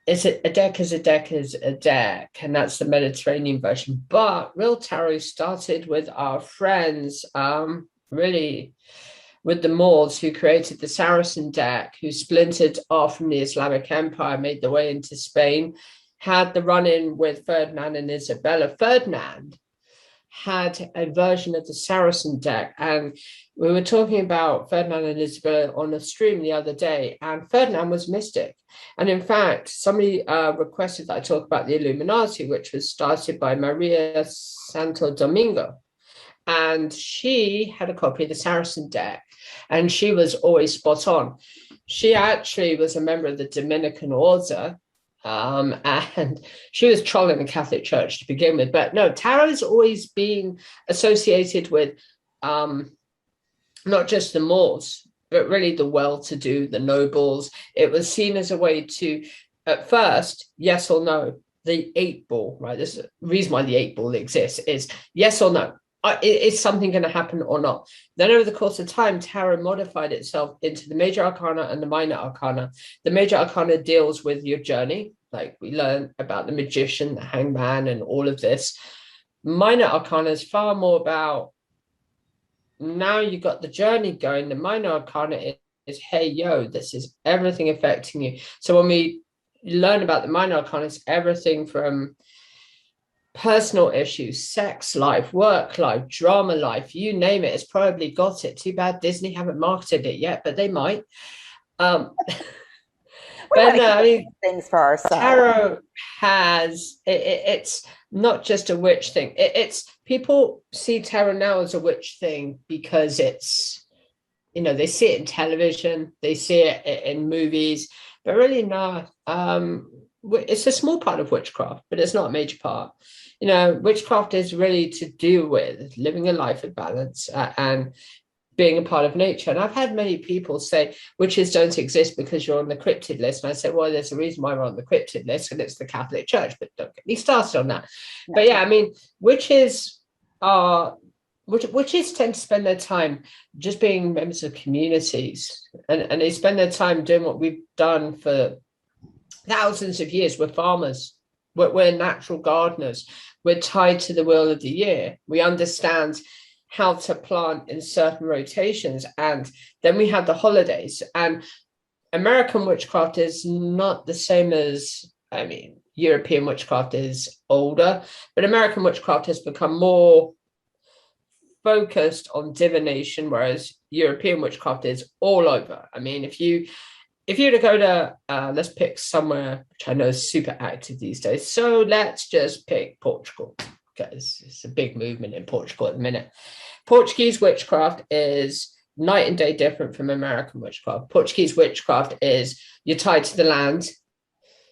a deck is a deck is a deck, and that's the Mediterranean version. But real tarot started with our friends, really with the Moors, who created the Saracen deck, who splintered off from the Islamic Empire, made their way into Spain, had the run-in with Ferdinand and Isabella. Ferdinand had a version of the Saracen deck, and we were talking about Ferdinand and Isabella on a stream the other day, and Ferdinand was mystic. And in fact, somebody requested that I talk about the Illuminati, which was started by Maria Santo Domingo, and she had a copy of the Saracen deck, and she was always spot on. She actually was a member of the Dominican Order, and she was trolling the Catholic Church to begin with. But no, tarot has always been associated with not just the Moors, but really the well-to-do, the nobles. It was seen as a way to, at first, yes or no, the 8-ball, right? This is the reason why the 8-ball exists, is yes or no. Is something going to happen or not? Then over the course of time, tarot modified itself into the Major Arcana and the Minor Arcana. The Major Arcana deals with your journey, like we learned about the Magician, the Hangman, and all of this. Minor Arcana is far more about, now you got the journey going. The Minor Arcana is, hey, yo, this is everything affecting you. So when we learn about the Minor Arcana, it's everything from personal issues, sex life, work life, drama life, you name it, it's probably got it. Too bad Disney haven't marketed it yet, but they might. But no, I mean, things for ourselves. Tarot has, it's not just a witch thing. It's people see tarot now as a witch thing because it's, they see it in television, they see it in movies, but really no. It's a small part of witchcraft, but it's not a major part. Witchcraft is really to do with living a life of balance and being a part of nature. And I've had many people say witches don't exist because you're on the cryptid list. And I say, well, there's a reason why we're on the cryptid list, and it's the Catholic Church, but don't get me started on that. No. But yeah, I mean, witches tend to spend their time just being members of communities, and they spend their time doing what we've done for thousands of years. We're farmers, we're natural gardeners, we're tied to the wheel of the year. We understand how to plant in certain rotations, and then we have the holidays. And American witchcraft is not the same as, European witchcraft is older, but American witchcraft has become more focused on divination, whereas European witchcraft is all over. I mean, if you were to go to let's pick somewhere which I know is super active these days, so let's just pick Portugal, because it's a big movement in Portugal at the minute. Portuguese witchcraft is night and day different from American witchcraft. Portuguese witchcraft is you're tied to the land,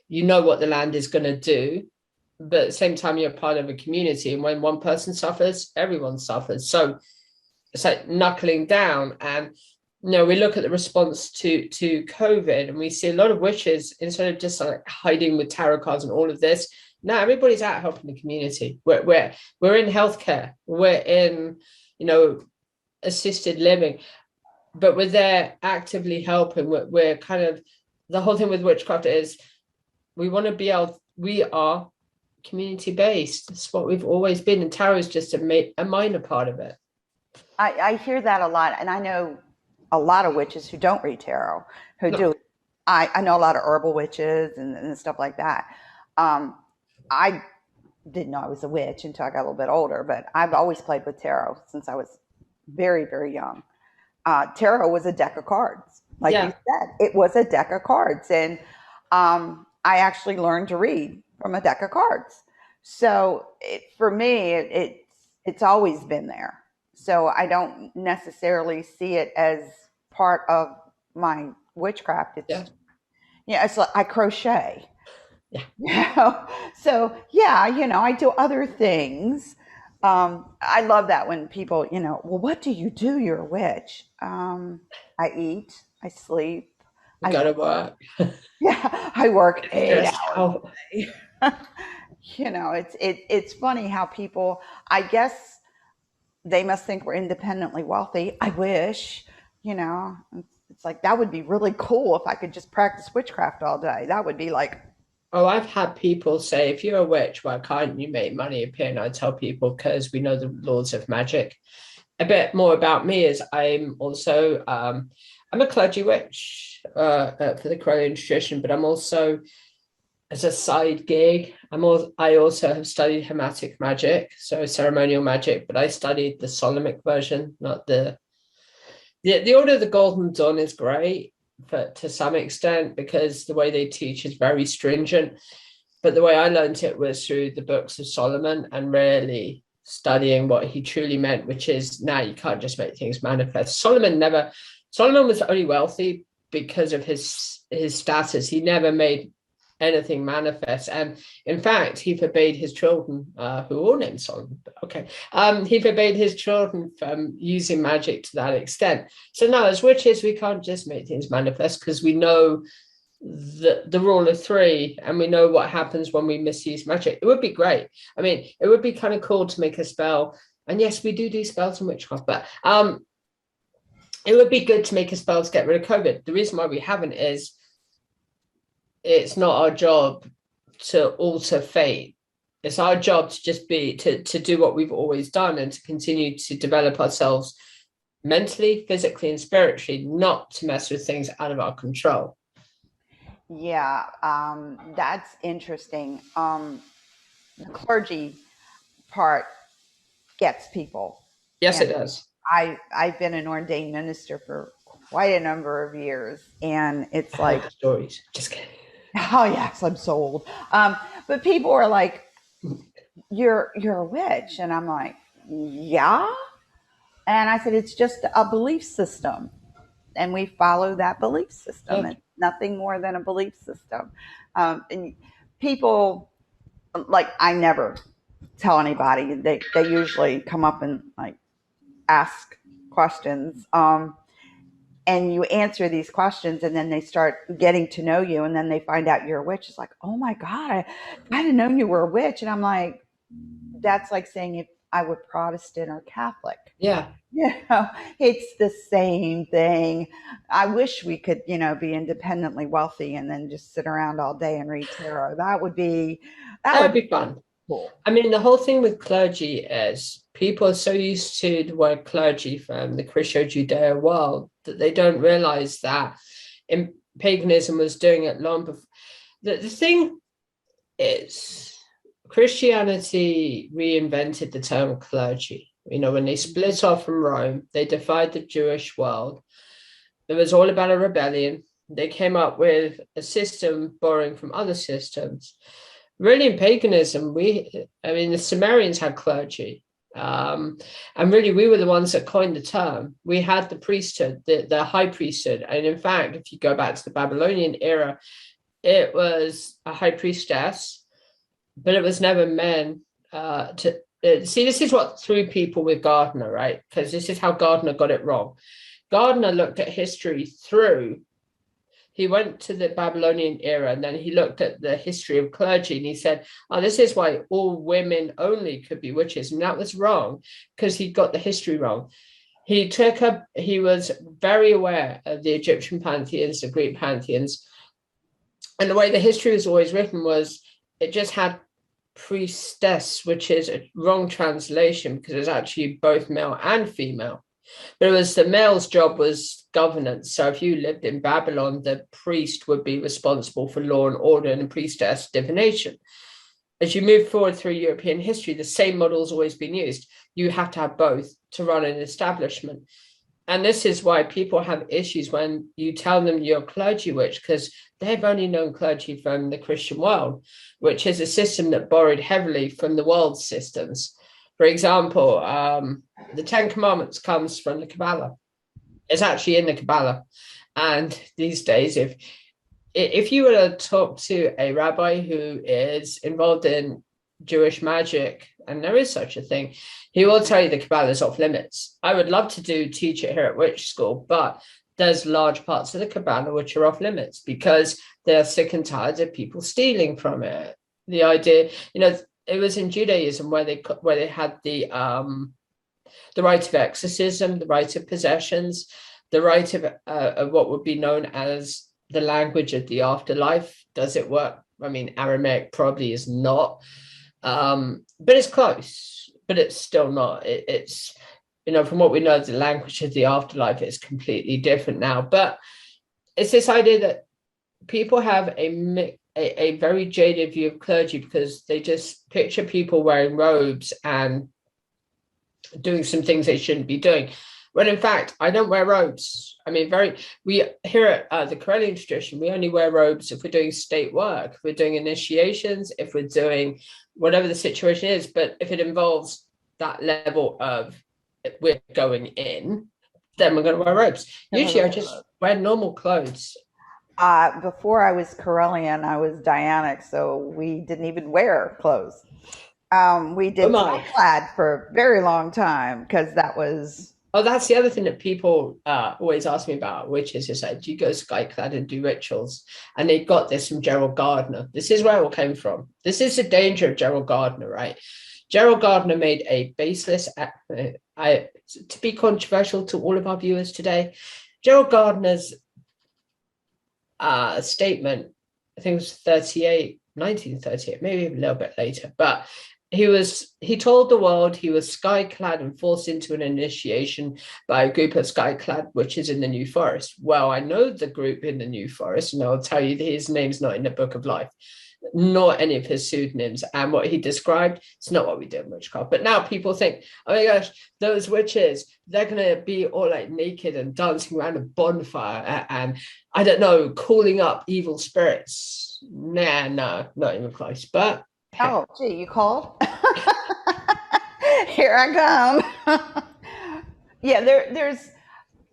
you know what the land is going to do, but at the same time you're part of a community, and when one person suffers, everyone suffers. So it's like knuckling down. And we look at the response to COVID, and we see a lot of witches, instead of just like hiding with tarot cards and all of this, now everybody's out helping the community. We're in healthcare, we're in assisted living, but we're there actively helping. We're kind of, the whole thing with witchcraft is we are community based. It's what we've always been, and tarot is just a minor part of it. I hear that a lot, and I know a lot of witches who don't read tarot, who do. I know a lot of herbal witches and stuff like that. I didn't know I was a witch until I got a little bit older, but I've always played with tarot since I was very, very young. Tarot was a deck of cards. Like you said, it was a deck of cards. And I actually learned to read from a deck of cards. So for me, it's always been there. So I don't necessarily see it as part of my witchcraft. It's like I crochet. So I do other things. I love that when people, well, what do you do? You're a witch. I eat, I sleep. I gotta work. I work 8 hours a day. It's funny how people, I guess they must think we're independently wealthy. I wish, it's like, that would be really cool if I could just practice witchcraft all day. That would be like, oh, I've had people say, if you're a witch, why can't you make money appear? And I tell people, because we know the laws of magic. A bit more about me is I'm also, I'm a clergy witch for the Crone tradition, but I'm also, as a side gig, I also have studied hermetic magic, so ceremonial magic, but I studied the Solomonic version, not the Order of the Golden Dawn is great, but to some extent, because the way they teach is very stringent. But the way I learned it was through the books of Solomon and really studying what he truly meant, which is, now you can't just make things manifest. Solomon was only wealthy because of his status. He never made anything manifest, and in fact he forbade his children, who all named Solomon, he forbade his children from using magic to that extent. So now as witches, we can't just make things manifest, because we know the rule of three, and we know what happens when we misuse magic. It would be great. I mean, it would be kind of cool to make a spell, and yes, we do spells in witchcraft, but it would be good to make a spell to get rid of COVID. The reason why we haven't is it's not our job to alter fate. It's our job to just to do what we've always done, and to continue to develop ourselves mentally, physically, and spiritually, not to mess with things out of our control. Yeah, that's interesting. The clergy part gets people. Yes, it does. I've been an ordained minister for quite a number of years, and it's like stories. Just kidding. Oh yes, I'm so old. But people are like, "You're a witch," and I'm like, "Yeah." And I said, "It's just a belief system, and we follow that belief system. Okay. It's nothing more than a belief system." And people, like, I never tell anybody. They usually come up and like ask questions. And you answer these questions, and then they start getting to know you, and then they find out you're a witch. It's like, oh my God, I didn't know you were a witch. And I'm like, that's like saying if I were Protestant or Catholic. Yeah. It's the same thing. I wish we could, be independently wealthy and then just sit around all day and read tarot. That would be fun. Cool. I mean, the whole thing with clergy is people are so used to the word clergy from the Christo-Judeo world that they don't realize that paganism was doing it long before. The thing It's Christianity reinvented the term clergy. You know, when they split off from Rome, they defied the Jewish world. It was all about a rebellion. They came up with a system borrowing from other systems. Really, in paganism, the Sumerians had clergy. And really, we were the ones that coined the term. We had the priesthood, the high priesthood. And in fact, if you go back to the Babylonian era, it was a high priestess, but it was never men. See, this is what threw people with Gardner, right? Because this is how Gardner got it wrong. Gardner looked at history through. He went to the Babylonian era and then he looked at the history of clergy and he said, oh, this is why all women only could be witches. And that was wrong because he got the history wrong. He was very aware of the Egyptian pantheons, the Greek pantheons. And the way the history was always written was it just had priestess, which is a wrong translation because it's actually both male and female. But it was the male's job was governance. So if you lived in Babylon, the priest would be responsible for law and order and the priestess divination. As you move forward through European history, the same model has always been used. You have to have both to run an establishment. And this is why people have issues when you tell them you're a clergy witch, because they've only known clergy from the Christian world, which is a system that borrowed heavily from the world systems. For example, the Ten Commandments comes from the Cabala. It's actually in the Cabala. And these days, if you were to talk to a rabbi who is involved in Jewish magic, and there is such a thing, he will tell you the Cabala is off limits. I would love to teach it here at Witch School, but there's large parts of the Cabala which are off limits because they're sick and tired of people stealing from it. The idea, it was in Judaism where they had the right of exorcism, the right of possessions, the right of what would be known as the language of the afterlife. Does it work? I mean, Aramaic probably is not, but it's close. But it's still not. It's from what we know, the language of the afterlife is completely different now. But it's this idea that people have a very jaded view of clergy because they just picture people wearing robes and doing some things they shouldn't be doing. When in fact, I don't wear robes. I mean, we here at the Corellian tradition, we only wear robes if we're doing state work, if we're doing initiations, if we're doing whatever the situation is. But if it involves that level of we're going in, then we're going to wear robes. Usually I just wear normal clothes. Before I was Corellian, I was Dianic, so we didn't even wear clothes. We did clad for a very long time because that was... Oh, that's the other thing that people always ask me about, which is just like, do you go sky-clad and do rituals? And they got this from Gerald Gardner. This is where it all came from. This is the danger of Gerald Gardner, right? Gerald Gardner made a baseless... to be controversial to all of our viewers today, Gerald Gardner's statement, I think it was 1938, maybe a little bit later, but he told the world he was sky-clad and forced into an initiation by a group of sky-clad witches in the New Forest. Well, I know the group in the New Forest, and I'll tell you that his name's not in the Book of Life, nor any of his pseudonyms, and what he described, it's not what we do in witchcraft. But now people think, oh my gosh, those witches, they're going to be all like naked and dancing around a bonfire and, I don't know, calling up evil spirits. Nah, no, not even close. But oh, gee, you called? Here I come. Yeah,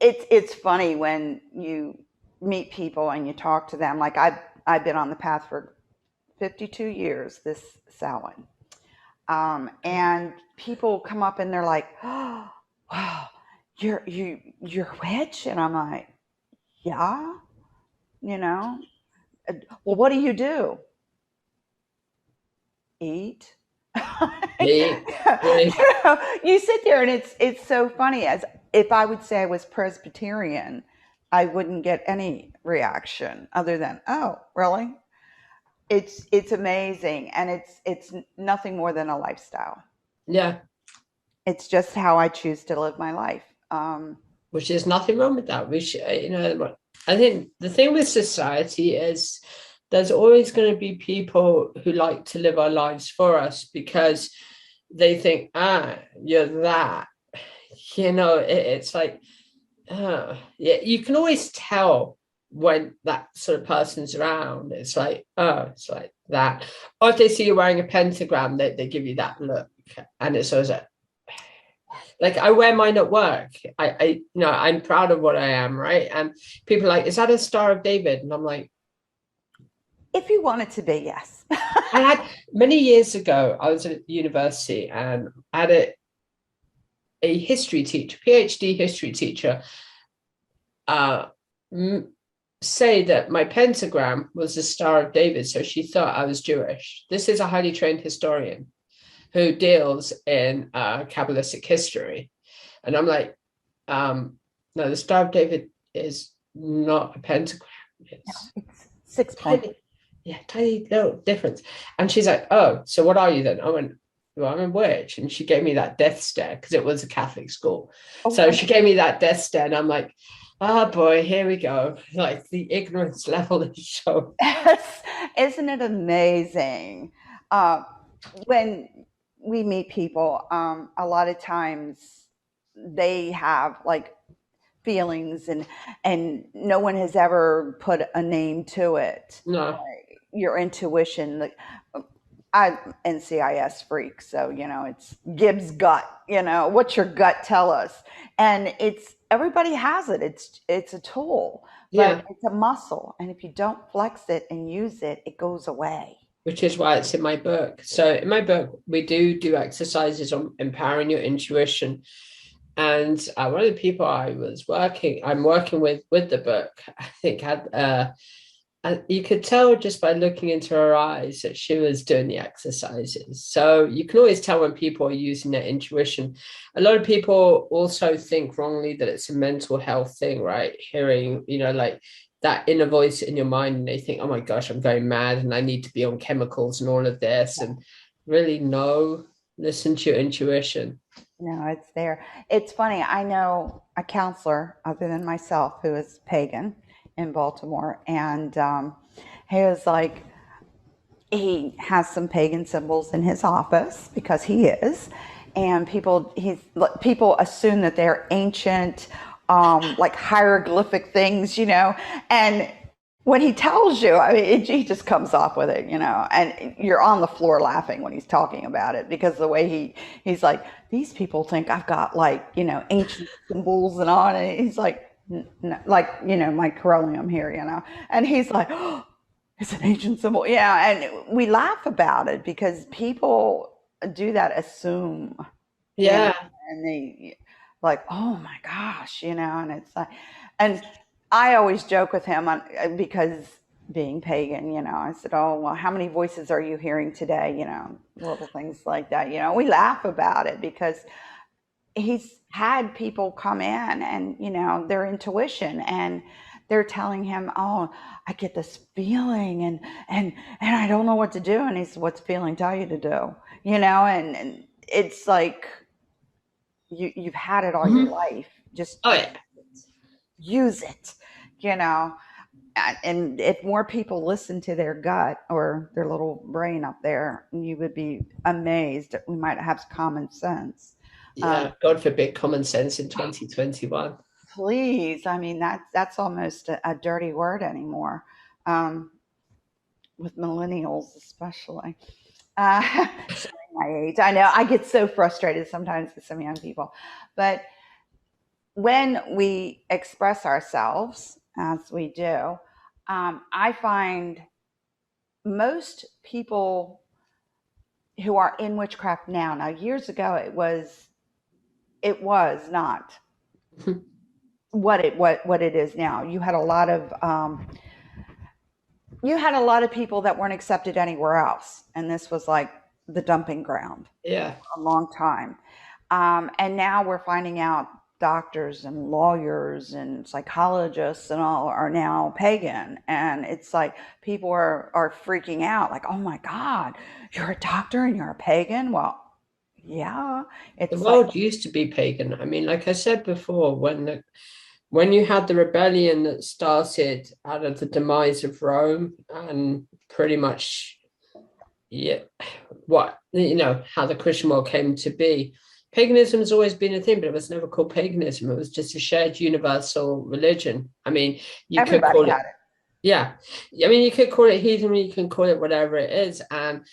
it's funny when you meet people and you talk to them. Like I've been on the path for 52 years this Samhain. And people come up and they're like, oh, wow, you're a witch? And I'm like, yeah, well, what do you do? Eat. You sit there and it's so funny. As if I would say I was Presbyterian, I wouldn't get any reaction other than, oh, really? It's amazing, and it's nothing more than a lifestyle. Yeah, it's just how I choose to live my life. Which is nothing wrong with that. I think the thing with society is there's always going to be people who like to live our lives for us because they think, you're that. It's like, yeah, you can always tell when that sort of person's around. It's like, it's like that. Or if they see you wearing a pentagram, they give you that look. And it's always like I wear mine at work. I'm proud of what I am, right? And people are like, is that a Star of David? And I'm like, if you want it to be, yes. I had many years ago, I was at university and I had a history teacher, PhD history teacher, say that my pentagram was the Star of David. So she thought I was Jewish. This is a highly trained historian who deals in Kabbalistic history. And I'm like, no, the Star of David is not a pentagram. It's 6 points. Tiny little difference. And she's like, oh, so what are you then? I went, well, I'm a witch. And she gave me that death stare because it was a Catholic school. So she gave me that death stare and I'm like, oh boy, here we go. Like the ignorance level is shown. Isn't it amazing? When we meet people, a lot of times they have like feelings and no one has ever put a name to it. No. Your intuition, like I'm NCIS freak, so it's Gibbs gut. What's your gut tell us? And everybody has it. It's a tool, but it's a muscle, and if you don't flex it and use it, it goes away. Which is why it's in my book. So in my book, we do exercises on empowering your intuition. And one of the people I'm working with the book, I think had you could tell just by looking into her eyes that she was doing the exercises. So you can always tell when people are using their intuition. A lot of people also think wrongly that it's a mental health thing, right? Hearing, like that inner voice in your mind, and they think, oh my gosh, I'm going mad and I need to be on chemicals and all of this. And really, no, listen to your intuition. No, it's there. It's funny. I know a counselor other than myself who is pagan in Baltimore, and he was like, he has some pagan symbols in his office because he is, and people assume that they're ancient, like hieroglyphic things, and when he tells you, I mean, he just comes off with it, and you're on the floor laughing when he's talking about it because the way he's like, these people think I've got like, ancient symbols and on, and he's like, like, my corollium here, and he's like, oh, it's an ancient symbol. Yeah. And we laugh about it because people do that, assume. Yeah. And they like, oh my gosh, and it's like, and I always joke with him because being pagan, I said, oh, well, how many voices are you hearing today? Little things like that. We laugh about it because he's had people come in and, their intuition, and they're telling him, oh, I get this feeling and I don't know what to do. And he said, what's feeling tell you to do? And it's like, you've had it all your life. Just use it, and if more people listen to their gut or their little brain up there, you would be amazed that we might have common sense. God forbid common sense in 2021. Please. I mean, that's almost a dirty word anymore, with millennials especially. Showing my age. I know I get so frustrated sometimes with some young people, but when we express ourselves as we do, I find most people who are in witchcraft now years ago, it was not what it is now. You had a lot of people that weren't accepted anywhere else, and this was like the dumping ground. Yeah, a long time, and now we're finding out doctors and lawyers and psychologists and all are now pagan, and it's like people are freaking out, like, oh my God, you're a doctor and you're a pagan. Well, yeah, the world used to be pagan. I mean, like I said before, when when you had the rebellion that started out of the demise of Rome and pretty much, yeah, what, how the Christian world came to be. Paganism has always been a thing, but it was never called paganism. It was just a shared universal religion. I mean, you could Everybody call had it, it. yeah. I mean, you could call it heathenry, you can call it whatever it is. And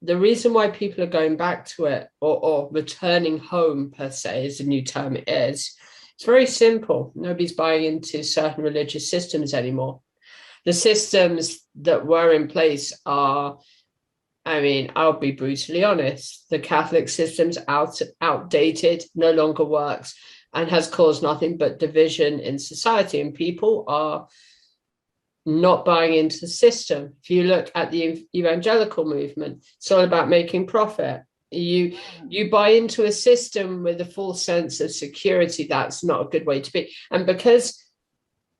the reason why people are going back to it or returning home, per se, is a new term, is it's very simple. Nobody's buying into certain religious systems anymore. The systems that were in place are, I mean, I'll be brutally honest, the Catholic system's outdated, no longer works, and has caused nothing but division in society. And people are not buying into the system. If you look at the evangelical movement, it's all about making profit. You buy into a system with a full sense of security. That's not a good way to be. And because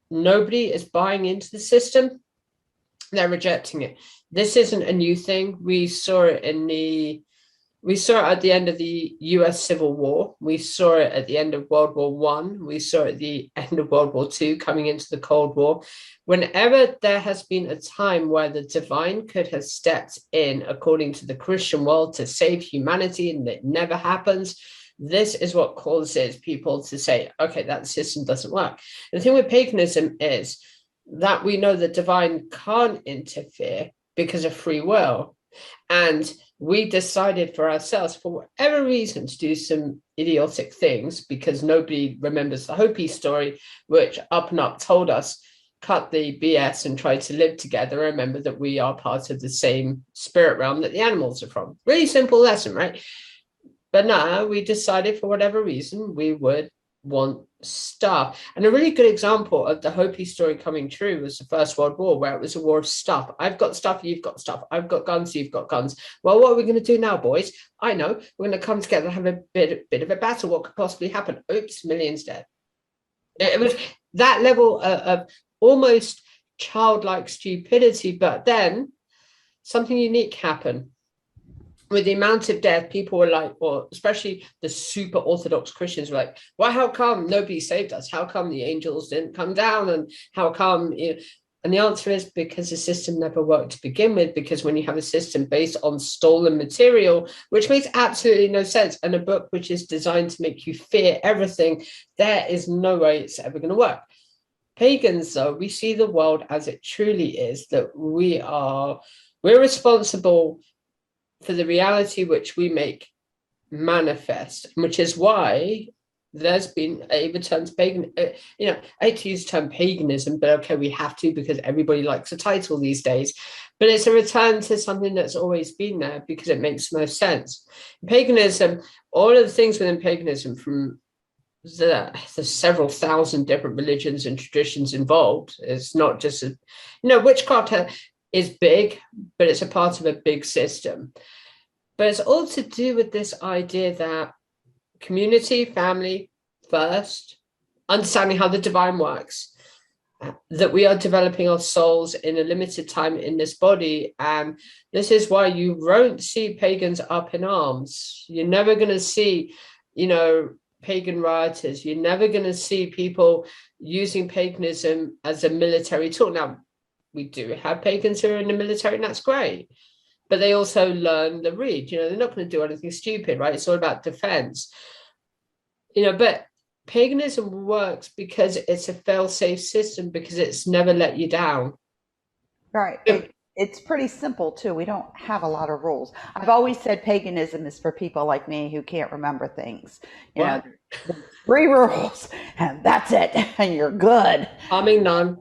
nobody is buying into the system, they're rejecting it. This isn't a new thing. We saw it at the end of the US Civil War. We saw it at the end of World War One. We saw it at the end of World War Two, coming into the Cold War. Whenever there has been a time where the divine could have stepped in, according to the Christian world, to save humanity, and it never happens, this is what causes people to say, okay, that system doesn't work. And the thing with paganism is that we know the divine can't interfere because of free will. And we decided for ourselves, for whatever reason, to do some idiotic things because nobody remembers the Hopi story, which Up and Up told us, cut the BS and try to live together. Remember that we are part of the same spirit realm that the animals are from. Really simple lesson, right? But now we decided for whatever reason we would want stuff. And a really good example of the Hopi story coming true was the First World War, where it was a war of stuff. I've got stuff, you've got stuff. I've got guns, you've got guns. Well, what are we going to do now, boys? I know. We're going to come together and have a bit of a battle. What could possibly happen? Oops, millions dead. It was that level of almost childlike stupidity. But then something unique happened. With the amount of death, people were like, or especially the super Orthodox Christians were like, well, how come nobody saved us? How come the angels didn't come down? And how come, and the answer is because the system never worked to begin with, because when you have a system based on stolen material, which makes absolutely no sense, and a book which is designed to make you fear everything, there is no way it's ever going to work. Pagans, though, we see the world as it truly is, that we're responsible for the reality which we make manifest, which is why there's been a return to pagan. I hate to use the term paganism, but okay, we have to because everybody likes a title these days. But it's a return to something that's always been there because it makes most sense. Paganism, all of the things within paganism, from the several thousand different religions and traditions involved, it's not just witchcraft is big, but it's a part of a big system. But it's all to do with this idea that community, family first, understanding how the divine works, that we are developing our souls in a limited time in this body. And this is why you won't see pagans up in arms. You're never going to see, pagan rioters. You're never going to see people using paganism as a military tool. Now, we do have pagans who are in the military, and that's great. But they also learn the read. They're not going to do anything stupid, right? It's all about defense. But paganism works because it's a fail-safe system, because it's never let you down. Right. It's pretty simple, too. We don't have a lot of rules. I've always said paganism is for people like me who can't remember things. What? 3 rules, and that's it, and you're good. Harming none,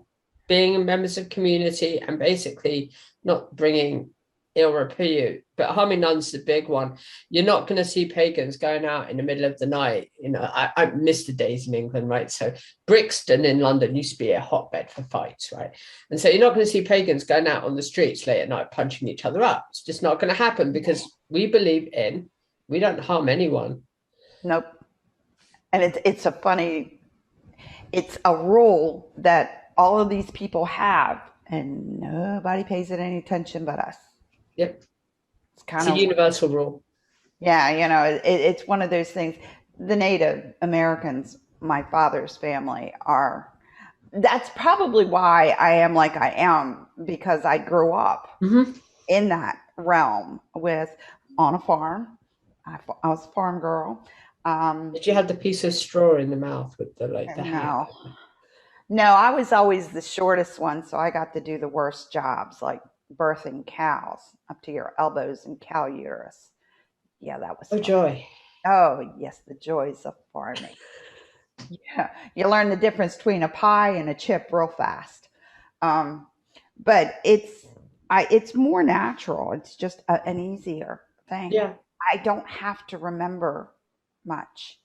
being members of community, and basically not bringing ill repute, but harming none's the big one. You're not going to see pagans going out in the middle of the night. I miss the days in England, right? So Brixton in London used to be a hotbed for fights, right? And so you're not going to see pagans going out on the streets late at night punching each other up. It's just not going to happen, because we believe we don't harm anyone. Nope. And it's a rule that all of these people have, and nobody pays it any attention but us. Yep. It's a universal rule. Yeah, it's one of those things. The Native Americans my father's family are. That's probably why I am like I am, because I grew up Hmm. in that realm with on a farm. I was a farm girl. Did you have the piece of straw in the mouth with the like the hair? No, no, I was always the shortest one, so I got to do the worst jobs, like birthing cows up to your elbows in cow uterus. Yeah, that was Oh fun. joy. Oh, yes, the joys of farming. Yeah, you learn the difference between a pie and a chip real fast. Um, but it's more natural. It's just an easier thing. Yeah. I don't have to remember much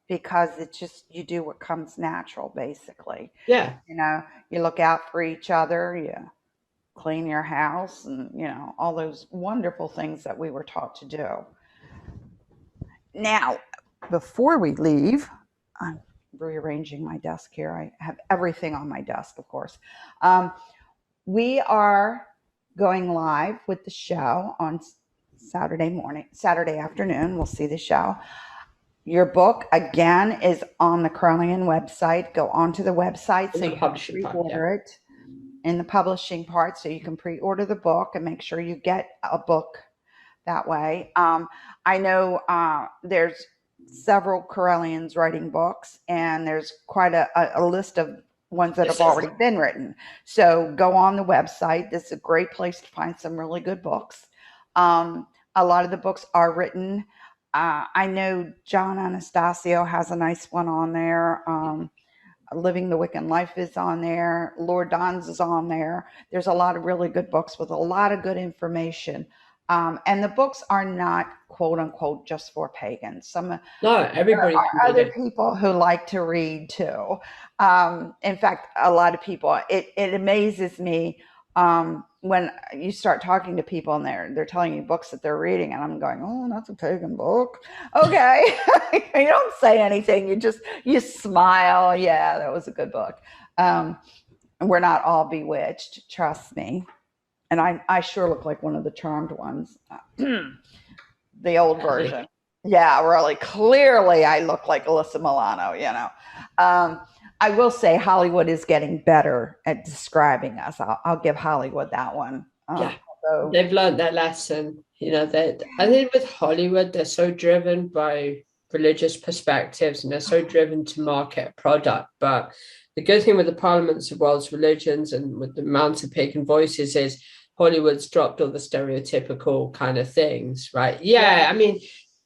because it's just you do what comes natural, basically. Yeah. You look out for each other, you clean your house, and all those wonderful things that we were taught to do. Now, before we leave, I'm rearranging my desk here. I have everything on my desk, of course. We are going live with the show on Saturday afternoon. We'll see the show. Your book, again, is on the Crone website. Go onto the website In so the you can publishing part, yeah. pre-order it in the publishing part, so you can pre-order the book and make sure you get a book that way. I know there's several Corellians writing books, and there's quite a list of ones that have already been written. So go on the website. This is a great place to find some really good books. A lot of the books are written. I know John Anastasio has a nice one on there. Living the Wiccan Life is on there. Lord Don's is on there. There's a lot of really good books with a lot of good information. And the books are not quote unquote just for pagans. No, There everybody can are read other it. people who like to read too. In fact, a lot of people, it amazes me when you start talking to people and they're telling you books that they're reading, and I'm going, oh, that's a pagan book. Okay. You don't say anything. You smile. Yeah, that was a good book. We're not all bewitched. Trust me. And I sure look like one of the charmed ones. The old version. Yeah, really. Clearly, I look like Alyssa Milano. I will say Hollywood is getting better at describing us. I'll give Hollywood that one. Yeah. So, They've learned their lesson. That I think with Hollywood, they're so driven by religious perspectives and they're so driven to market a product. But the good thing with the parliaments of world's religions and with the amount of pagan voices is Hollywood's dropped all the stereotypical kind of things, right? Yeah, I mean,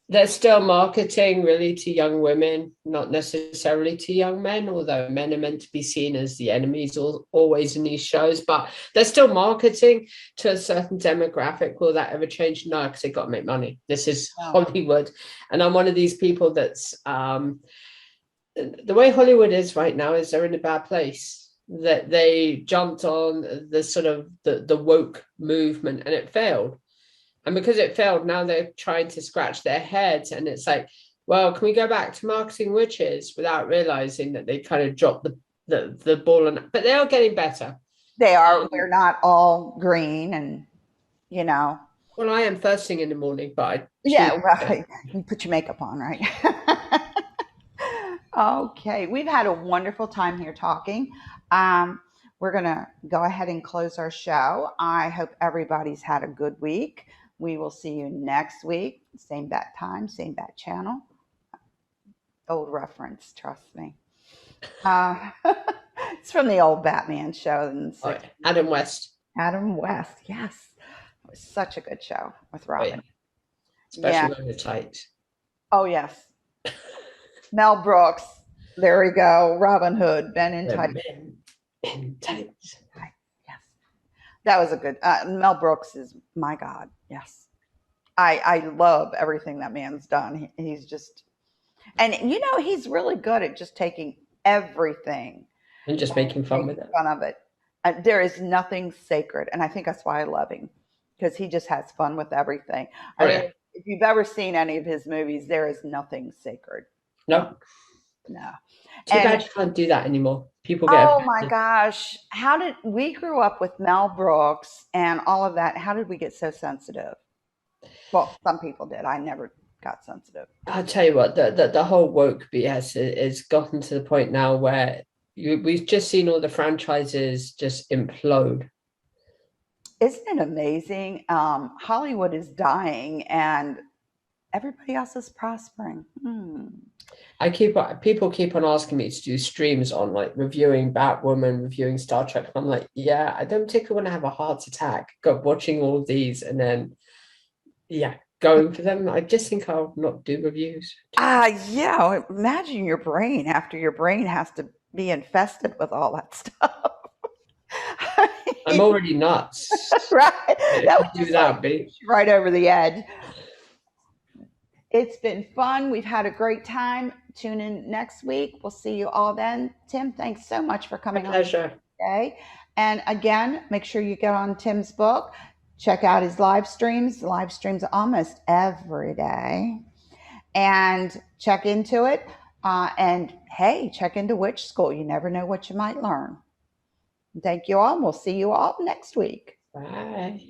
they're still marketing really to young women, not necessarily to young men, although men are meant to be seen as the enemies always in these shows, but they're still marketing to a certain demographic. Will that ever change? No, because they've got to make money. This is Hollywood. And I'm one of these people that's the way Hollywood is right now is they're in a bad place. That they jumped on the sort of the woke movement and it failed. And because it failed, now they're trying to scratch their heads. And it's like, well, can we go back to marketing witches without realizing that they kind of dropped the ball on? But they are getting better. they are. They're not all green, and Well, I am first thing in the morning, but I yeah, choose. right. You put your makeup on, right? Okay, we've had a wonderful time here talking. We're going to go ahead and close our show. I hope everybody's had a good week. We will see you next week. Same bat time, same bat channel. Old reference, trust me. It's from the old Batman show in the 60s. Adam West. Adam West, yes. It was such a good show with Robin. Especially when they're tight. Oh, yes. Mel Brooks. There we go. Robin Hood. Ben in tights. In tights. Yes. That was a good. Mel Brooks is my God. Yes. I love everything that man's done. He's just, and he's really good at just taking everything and just making fun with it. Fun of it. There is nothing sacred, and I think that's why I love him, because he just has fun with everything. I mean, if you've ever seen any of his movies, there is nothing sacred. No. Too bad you can't do that anymore. People get. Oh my gosh. We grew up with Mel Brooks and all of that. How did we get so sensitive? Well, some people did. I never got sensitive. I'll tell you what, the whole woke BS is gotten to the point now where we've just seen all the franchises just implode. Isn't it amazing? Hollywood is dying and everybody else is prospering. People keep on asking me to do streams on like reviewing Batwoman, reviewing Star Trek. And I'm like, yeah, I don't particularly want to have a heart attack watching all of these and then going for them. I just think I'll not do reviews. Yeah. Imagine your brain after your brain has to be infested with all that stuff. I'm already nuts. Right. That would do that, babe. Right over the edge. It's been fun. We've had a great time. Tune in next week. We'll see you all then. Tim, thanks so much for coming on today. And again, make sure you get on Tim's book. Check out his live streams. Live streams almost every day. And check into it. And hey, check into Witch School. You never know what you might learn. Thank you all. We'll see you all next week. Bye.